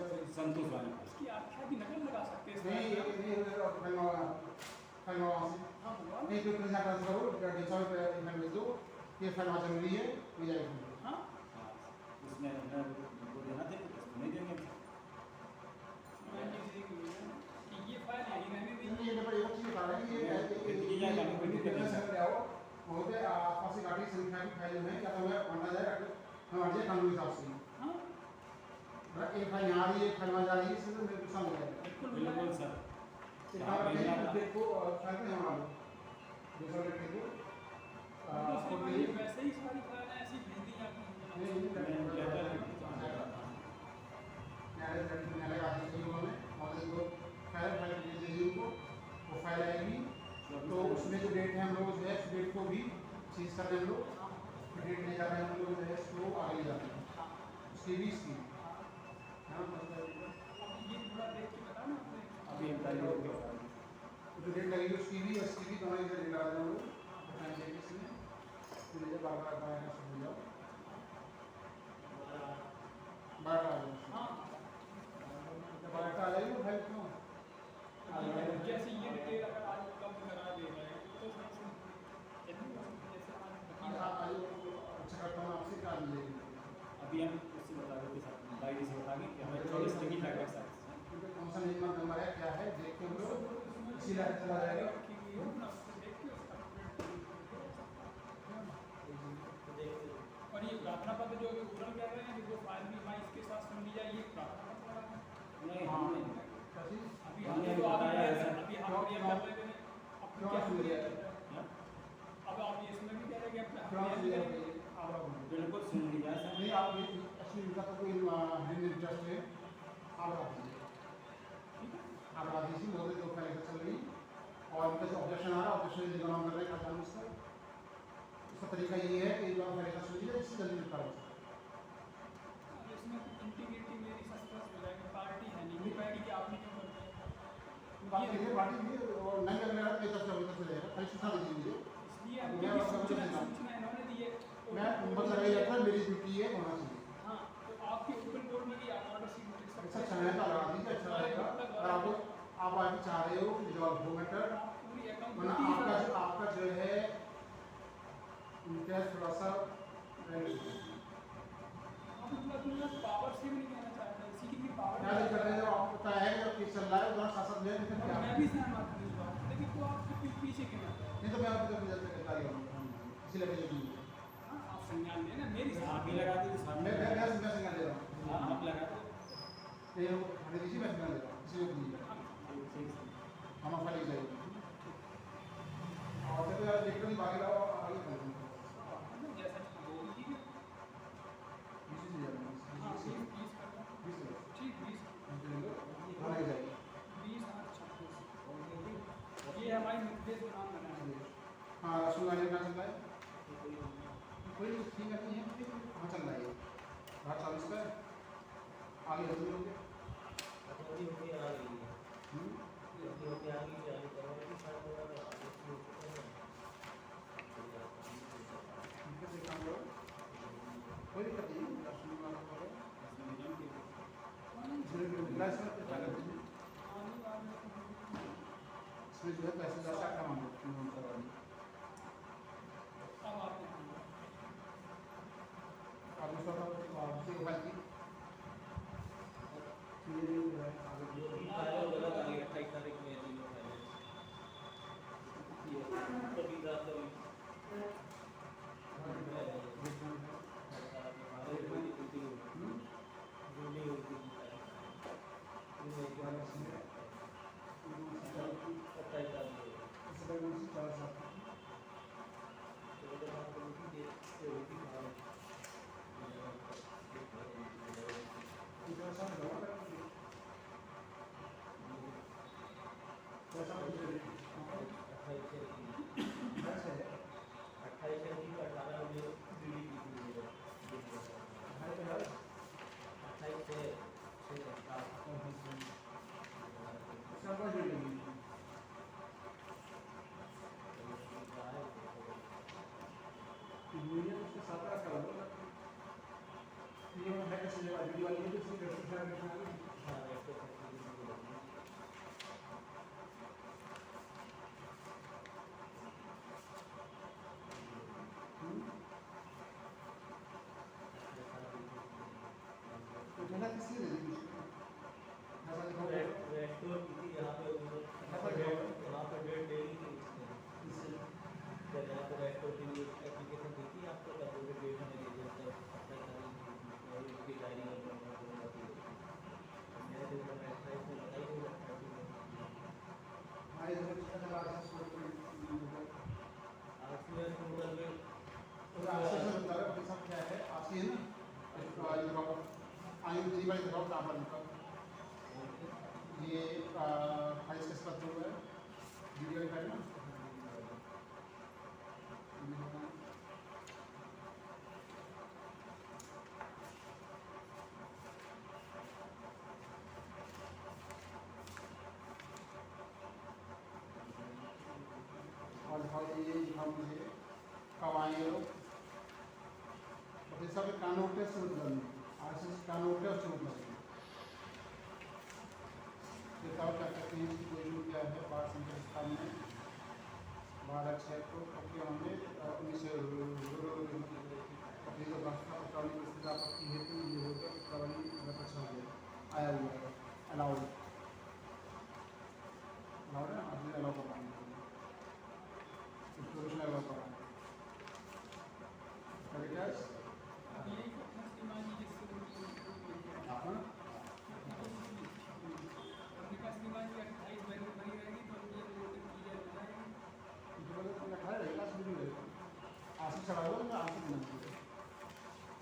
रही है, संतोष वाली फाइल। इसकी आख्या भी नकल लगा सकते हैं नहीं इसमें। फाइल हाँ हुआ नहीं तो प्रेजेंट कर करो डेटा पे ईमेल भेज दो ये फाइल वहाँ जरूरी है मिल जाएगी हाँ उसमें वो देना थे उसको नहीं देंगे। मैं ये देख लिया कि ये फाइल यही रहने देंगे। ये नंबर एक चीज बता रहा है कि ये महोदय आसपास की गाड़ी संख्या की फाइल में क्या तो हमें माना जाए हम अर्जी कानूनी हिसाब से हाँ एक फाइल यहाँ आ रही है एक फाइल वहाँ जा रही है इसमें मेरे को समझ आएगा बिल्कुल सर। एक बार देखो फाइल में हम आ लो दूसरा डेट देखो दूसरी वाली वैसे ही सारी फाइलें ऐसी भेज दी जाती हैं। न्यायालय का आदेश दिया उन्होंने महोदय को फाइल भेज दीजिए उनको वो फाइल आएगी तो उसमें जो डेट है हम लोग जो है उस डेट को भी चीज कर रहे हैं हम लोग डेट ले जा रहे हैं हम लोग जो है उसको आगे ले जाते हैं उसकी भी इसकी ये पूरा देख के बता ना आपने। अभी हम पहले हो गया जो डेट लगेगी उसकी भी इसकी भी दोनों इधर ले जा रहे हैं हम लोग टाइम देंगे इसमें मुझे बार बार बार सब हो जाओ बार आ जाओ हाँ बार आ जाएगी फाइल क्यों जैसे ये डिटेल अगर आज उपलब्ध करा दे रहे हैं तो जैसे आज अच्छा करता हूँ आपसे क्या मिलेगी अभी हम उससे बता देते सर डायरी से बता कि हमें 24 टिकट लगेगा सर। क्योंकि कौन सा नंबर है क्या है देख के हम लोग इसी लाइन चला जाएगा और ये प्रार्थना पत्र जो पूर्ण कर रहे हैं जो फाइल भी वहाँ इसके साथ सुन ली जाए ये प्रार्थना पत्र लगा है। नहीं हम नहीं क्या चीज़ अभी हमने हमने तो बताया है सर। अभी हम क्लियर कर रहे हैं अब क्यों क्या सुन लिया? अब आप इसमें भी कह रहे हैं कि क्यों आप सुन लिया? clear करेंगे। बिल्कुल सुन लिया सर। नहीं आप ये एक्चुअली इनका तो कोई हिंदी इंटरेस्ट है आप बता दीजिए आप बता दीजिए महोदय जो फाइल चल रही और उनका जो ऑब्जेक्शन आ रहा है ऑब्जेक्शन लिखना कर रहे हैं क्या उसका उसका तरीका ये है कि जो फाइल चल रही है इससे जल्दी निपटा हो इसमें इंटीग्रिटी मेरी सस्पेंस हो जाएगी, पार्टी है नहीं, वो कहेगी कि आपने क्यों कर दिया। बात करिए पार्टी भी और नहीं लगने वाला बेहतर से बेहतर चलेगा, खाली सूचना दे दीजिए। इसलिए मैं क्योंकि और सब कुछ सूचना देता हूँ। सूचना इन्होंने दी है। मैं मतलब यही रहता है, मेरी ड्यूटी है होना चाहिए। हाँ, तो आपकी ओपन बोर्ड में भी आप ऑर्डर शीट में लिख अच्छा सकते अच्छा है तो लगा दीजिए, अच्छा रहेगा। और आप आगे चाह रहे हो कि रिजॉल्व हो मैटर, आप पूरी वरना अकाउंट आपका जो है इनका थोड़ा सा आप मतलब पावर से भी नहीं कहना चाहते, इसी की भी पावर क्या कर रहे हो, आपको पता है जब केस चल रहा है उधर साथ साथ लेकर क्या मैं भी सहमत हूँ इस बात से, लेकिन तो आप पीछे क्यों रहते हैं? नहीं तो मैं आपको जब रिजल्ट करता ही हूँ, इसीलिए मुझे नहीं है। हाँ, आप संज्ञान लेना, मेरी आप ही लगा दीजिए सामने। मैं संज्ञान ले रहा हूँ। हाँ, आप लगा दो। नहीं वो हमें दीजिए, मैं संज्ञान ले रहा हूँ, इसीलिए नहीं हम आपका ले जाएंगे। और जब यार लिखकर बाकी लाओ आगे कर देंगे। जैसा बोल दीजिए। इसी से हाँ, जाएंगे, 20 कर दो। 20 ठीक, 20 ले लो, हाँ ले जाएंगे। 20 8 36 ये हमारी निर्देश बनाम बना है। हाँ सुनाने का चल रहा है, कोई ठीक नहीं है, कहाँ चल रहा है ये? 40 पे आगे बढ़ लोगे। कोई दिक्कत नहीं, सुनने वाला करो। लाइसेंस पे क्या करते हैं? इसमें जो है पैसे ज़्यादा कम आते हैं करवाने। अब आप देखिए। अब दूसरा था आपसे बात की ये जो है आगे यूनियन उसके साथ रखा हुआ है, ये है कैसे जगह वीडियो वाली है तो इसमें कैसे शेयर करना है। तो ठंडा किसने दे दी मुझको? ऐसा दिखाओ हमारे इधर कितना चला रहा है और आपसे से बता रहा हूँ सब क्या है आपसी है ना ये दिखाओ आयु तेरी बारी दिखाओ कहाँ पर लिखा ये फाइल किस पर हुआ है वीडियो फाइल ना और दिखाओ ये दिखाओ मुझे कब आए हो तो सब कानून टेस्ट मतलब नहीं आज से कानून टेस्ट मतलब नहीं दिखाओ क्या कहते हैं इसकी कोई क्या है बात संख्या स्थान में 12/6 को क्योंकि हमने 19 अपनी जो भाषा पटाने की स्थिति आपत्ति हेतु ये हो गया कि प्रणाली रखा हो गया आया हुआ है अलाउड अलाउड है आपने अलाउ करवाने के लिए इंस्टॉलेशन अलाउ करवाना करें क्या अब यही श्रीमान जी जिससे आप ना श्रीमान जी 28 वैल्यू बनी रहेगी तो ये रिलेटेड चीज़ें हो जाएंगी। जो मतलब तुमने खा रहेगा शुरू रहेगा आंसू चढ़ा हुआ ना आंसू बना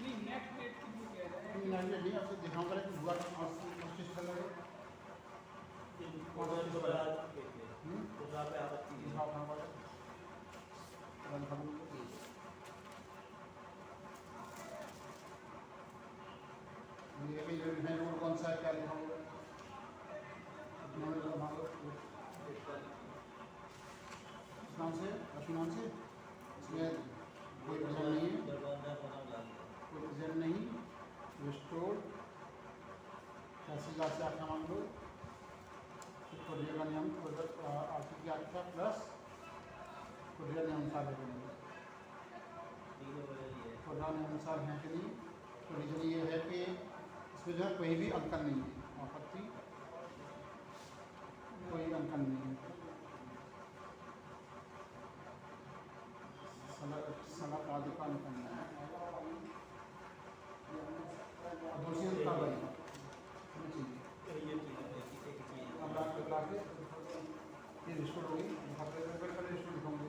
नहीं, नेक्स्ट डेट की जो कह रहे हैं नहीं नहीं आपसे दिखाऊंगा कि हुआ आंसू किस तरह लगे दिखाओ कहाँ पर है रन करूँ लीजिएगा कि ये है रोड कौन सा है, क्या लिखा हुआ है। इस नाम से, अपने नाम से, इसमें कोई प्रेजेंट नहीं है, कोई प्रेजेंट नहीं। रिस्टोर तहसीलदार से आपका मांग लो, कोरियर का नियम आर्थिक व्याख्या प्लस कोरियर नियमानुसार है कि नहीं, कोरियर नियमानुसार है कि नहीं। तो रीजन ये है कि इसमें जो है कोई भी अंकन नहीं है, आपत्ति कोई अंकन नहीं है। सड़क आदि का अंकन नहीं है। दोषी का बड़ी अब रात को क्लास ये रिस्टोर होगी, रिस्टोर दिखाऊंगे।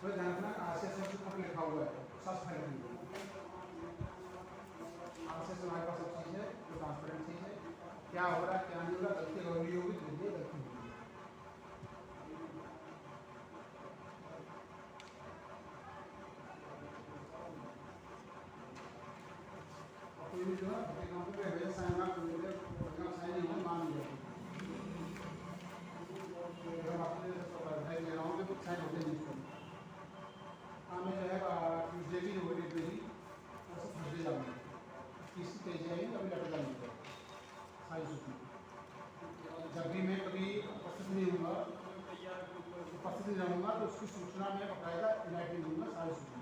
तो ध्यान रखना आरसीएस में सब लिखा हुआ है, सब फाइल में आरसीएस में हमारे पास सब चीज़ है, जो ट्रांसपेरेंट चीज़ है, क्या हो रहा है क्या नहीं हो रहा, गलती हो रही होगी तो ये गलती होगी। और कोई भी जो है अपने काम पे भेज साइन ना कर दे, साइन नहीं मान लिया अगर आपने भाई ले रहा हूँ तो साइन होते नहीं इसको। हाँ मैं जो है ट्यूजडे की जो डेट मेरी वो थर्सडे जाऊँगी, तीसरी तेज जाएगी अभी लेटर जाऊँगी सारी सूची। जब भी मैं कभी उपस्थित नहीं हूँगा, उपस्थित नहीं रहूँगा तो उसकी सूचना में बकायदा इनएक्टिव दूँगा सारी सूची।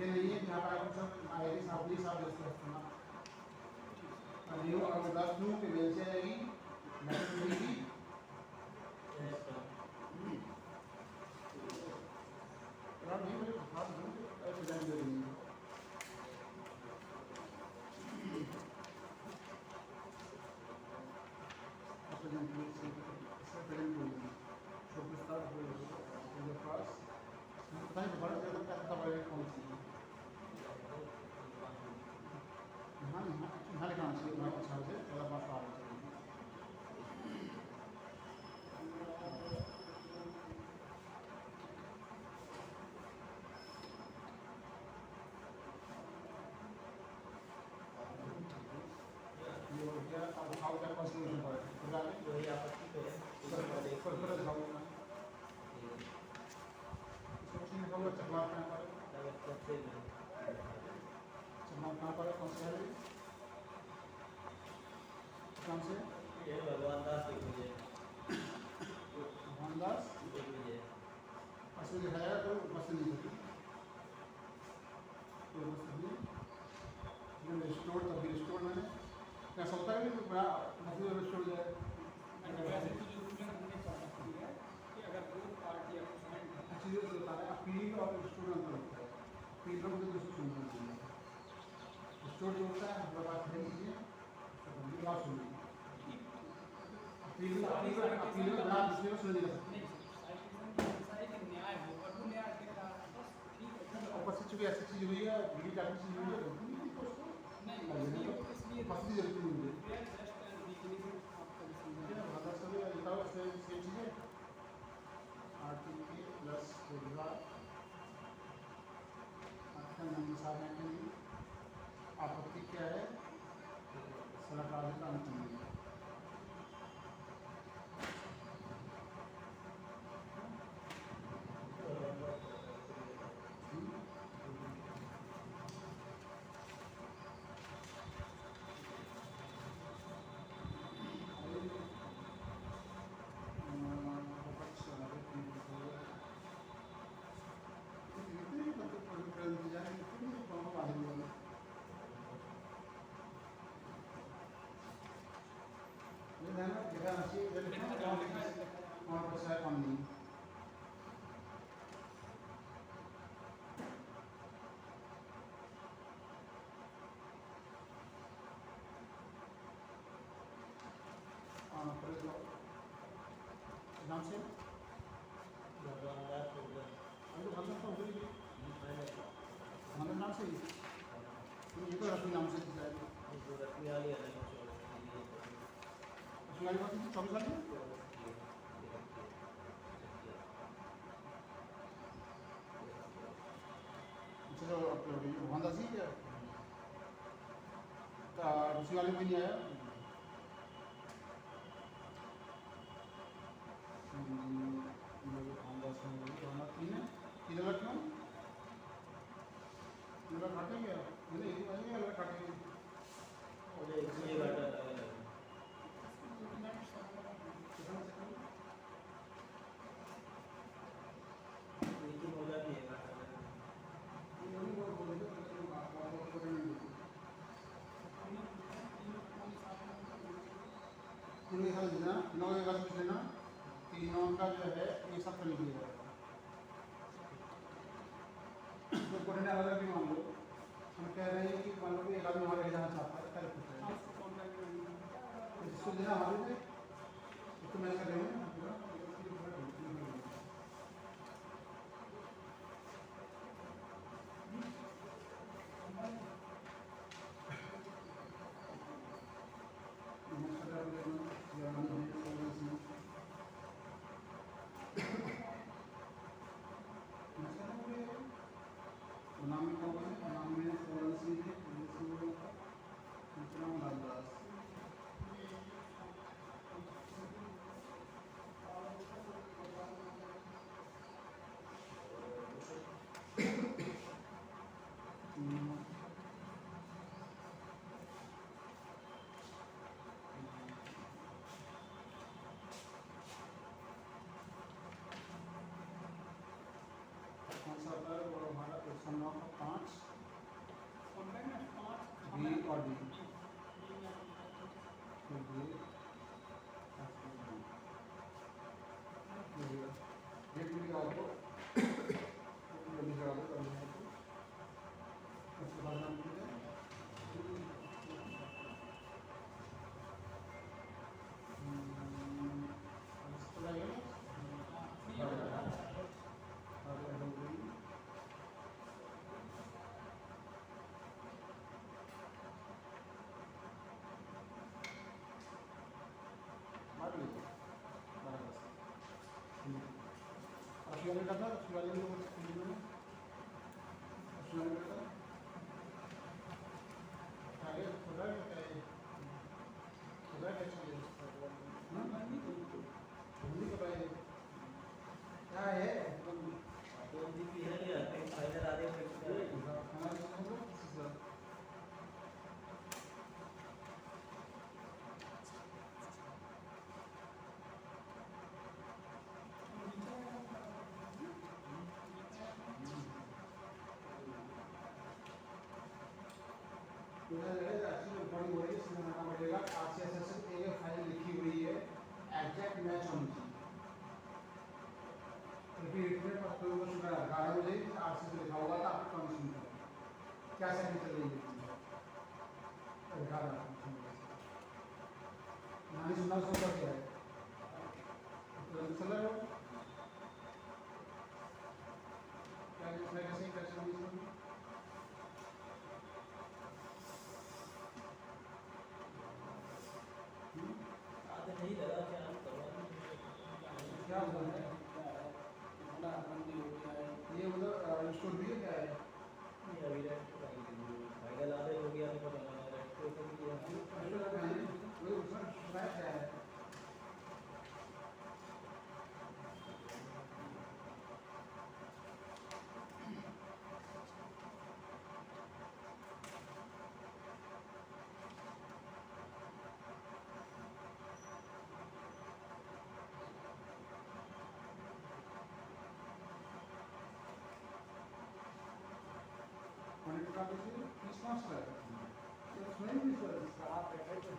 ये नहीं है कि यहाँ पर आपको सब आएगी साहब नहीं साहब जैसे रखना नहीं हो। अगर दस दूँ कि मेल से आएगी लेटर मिलेगी नहीं मुझे बता दूँ प्रेजेंट दे देंगे। भगवान दास लिख लीजिए। भगवान दास लिख लीजिए। असली दिखाया तो बस नहीं होती, तो बस नहीं रिस्टोर तभी रिस्टोर मैंने क्या सोचता है कि बड़ा मतलब रिस्टोर जाए। वैसे तो जो रूल हमने फॉलो की है कि अगर बोथ पार्टी अपोजिशन अच्छी तरह से बता रहे हैं अपील और रिस्टोर अंतर होता है। अपील में मुझे दूसरी सुनना चाहिए, रिस्टोर जो होता है हमारे पास है लीजिए तो बात सुनिए। अपील में बना दूसरे को सुन नहीं सकते। न्याय हो और वो न्याय के कारण बस ठीक है। ऊपर से चूंकि ऐसी चीज़ हुई है बीड़ी टाइप चीज़ हुई है नहीं इसलिए फंसी जरूरत नहीं मुझे जस्ट लीगली आपको समझना भाषा से भी लिखा हुआ सेम चीज़ें आरटीपी प्लस परिवार आपका अनुसार है कि नहीं, आपत्ति क्या है, सड़क आदि का अंत नहीं है। नाम से भगवान दास लिख लो। अभी तो भाषा तो हो गई हमारे नाम से ही ये तो रफी नाम से जाएगी। जो रखने वाली अलग चोर असुलाई बात 24 साल में अच्छा जो होंदा सी क्या दूसरी वाले में नहीं आया होंदा तीन है तीन अलग क्यों तीन अलग काटेंगे नहीं एक ही अलग काटेंगे मुझे ये घाटा लगा है। नीचे हो जाती है घाटा लगा। तीनों के साथ लेना तीनों के साथ कुछ लेना तीनों का जो है एक साथ कर लीजिएगा तो कोने अलग भी मान लो हम कह रहे हैं कि मान लो कि एक आदमी हमारे जाना चाहता है क्या पूछ रहे हैं जिसको लेना हमारे से उसको मैच कर रहे हैं हमारा 109 का 5 बी और डी एक मिनट का आपको उसके बाद हम शिवाली का था शिवाली में शिवाली का आगे खुदा क्या है खुदा क्या चाहिए हिंदी का पाए क्या है तो जीपी है या फाइनल आधे फाइल लिखी हुई है एग्जैक्ट मैच होनी चाहिए इंटरनेट पर कोई कुछ गाना हो जाए आरसी से लिखा होगा तो आपको कमीशन मिलेगा क्या सेटिंग चल रही है नहीं सुनना सोचा क्या है चल रहा है क्या कैसे कैसे आधे नहीं लगा क्या हुआ है ये मतलब स्टोर भी है क्या है फाइनल आधे हो गया तो पता लगा रेस्टोरेंट किया वो उसमें शिकायत क्या है का रिस्पांस है तो स्वयं भी आप बैठे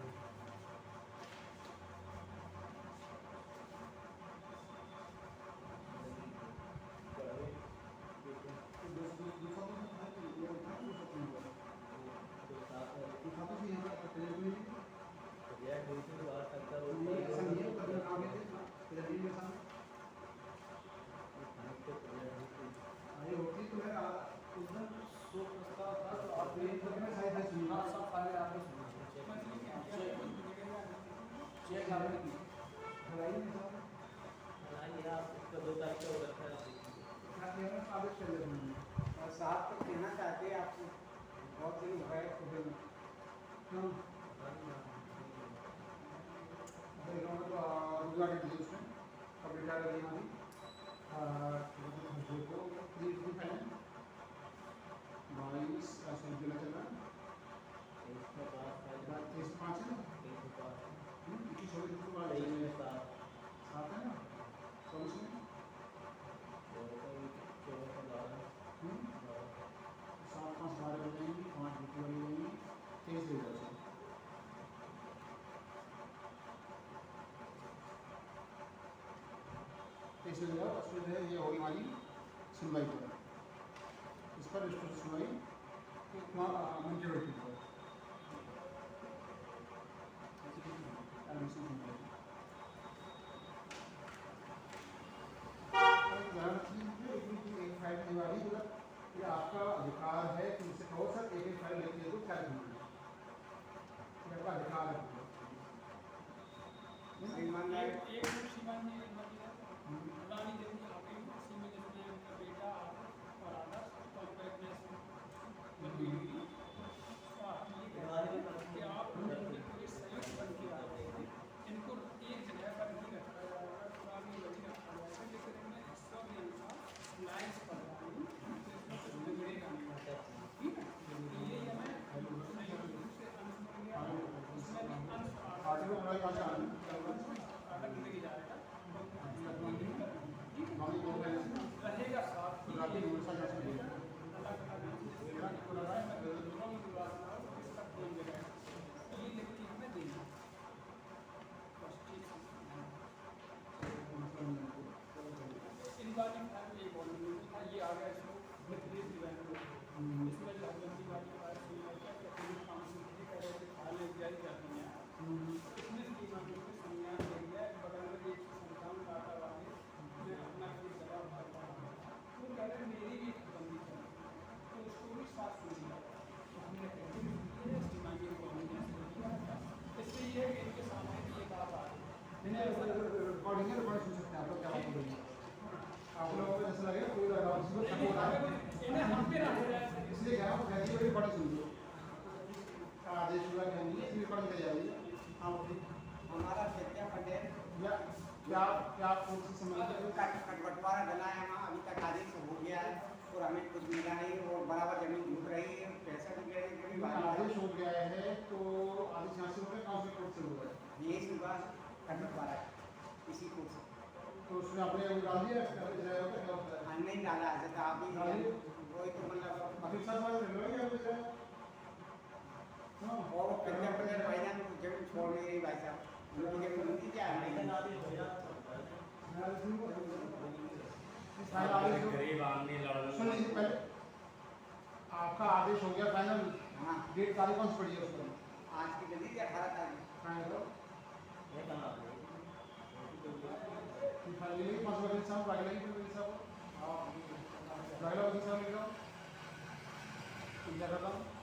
साहब तो कहना चाहते हैं दिन भगाए होटल में क्यों अरे गाँव में तो रोजगार नहीं दिए उसने कब रिटायर कर दिया अभी देखो 3 फाइनल 22 ऐसा चला चल रहा है 23/5 है ना 21/24 सात है ना 24 में 7/5 12 हो जाएंगी 5 ड्यूटी वाली हो जाएंगी 23 हो जाएगी 23 हो जाएगा उसमें जो है ये होगी हमारी सुनवाई पर इस पर रजिस्टर सुनवाई म्यूनसिपलिटी पर एडमिशन सुनवाई एक फाइल निवारी मतलब ये आपका अधिकार है कि मुझसे कहो सर एक फाइल लेके दे दो क्या करना है आपका अधिकार है श्रीमान एक मिनट श्रीमान जी रानी देवी आ गई इसी में जिसमें उनका बेटा और आदर्श कॉम्पैक्टनेस कि आप पूरे संयुक्त बन के आ रहे हैं इनको एक जगह पर नहीं रखा जाएगा पुरानी नहीं रखा जाएगा लेकिन इनमें हिस्सों के अनुसार लाइन्स पड़ जाएंगी तो इसमें कुछ बिगड़ेगा नहीं ठीक है ये हमें संयुक्त रूप से अंश मिल गया उसमें भी अंश आगे को हमारे पास आना अलग नहीं जाएगा रहेगा साथ रात में वर्षा जा सकती है ये आ गया इसमें इसमें जो हल्दी वाली बात हुई है क्या काउंसिल कर रहे थे खाने जारी जाती हैं इसमें संज्ञान ले लिया बगल में एक संतान काटा वाले मैं अपना कोई दवा भर पा रहा था वो कह रहे मेरी भी बंदी थी तो उसको भी साथ सुन लिया हमने कहते इससे ये है कि इनके सामने ये बात आ रही रिकॉर्डिंग है रिकॉर्ड सुन सकते हैं आप लोग क्या बात हो रही है आप लोगों को ऐसा लगेगा कोई इन्हें हम पे ना हो जाए इसलिए क्या है कहती है रिकॉर्डिंग सुन लो आदेश हुआ क्या नहीं है इसलिए रिकॉर्डिंग कर जाएगी हाँ हमारा सत्या पटेल या क्या कौन सी समझ बंटवारा डला है वहाँ अभी तक आदेश हो गया है और हमें कुछ मिला नहीं और बराबर जमीन झूठ रही है पैसा भी गए कभी आदेश हो गया है तो आदेश यहाँ से हो गया काउंसिल कोर्ट से हो गया ये सुबह बंटवारा इसी को तो उसमें आपने डाल दिया क्या होता है नहीं डाला है जैसे आप ही वही तो मतलब अभी साथ वाले ले लो या कुछ है और पंजाब पंजाब भाईजान जमीन छोड़ नहीं रही भाई साहब उनकी जमीन मिलती क्या है गरीब आदमी सुन लीजिए पहले आपका आदेश हो गया फाइनल हाँ डेट तारीख कौन सी पड़ी है उस पर आज की जल्दी 18 तारीख फाइनल फाइनली 5 वकील साहब रागला की वकील साहब रागला वकील साहब लिख लो क्या करता हूँ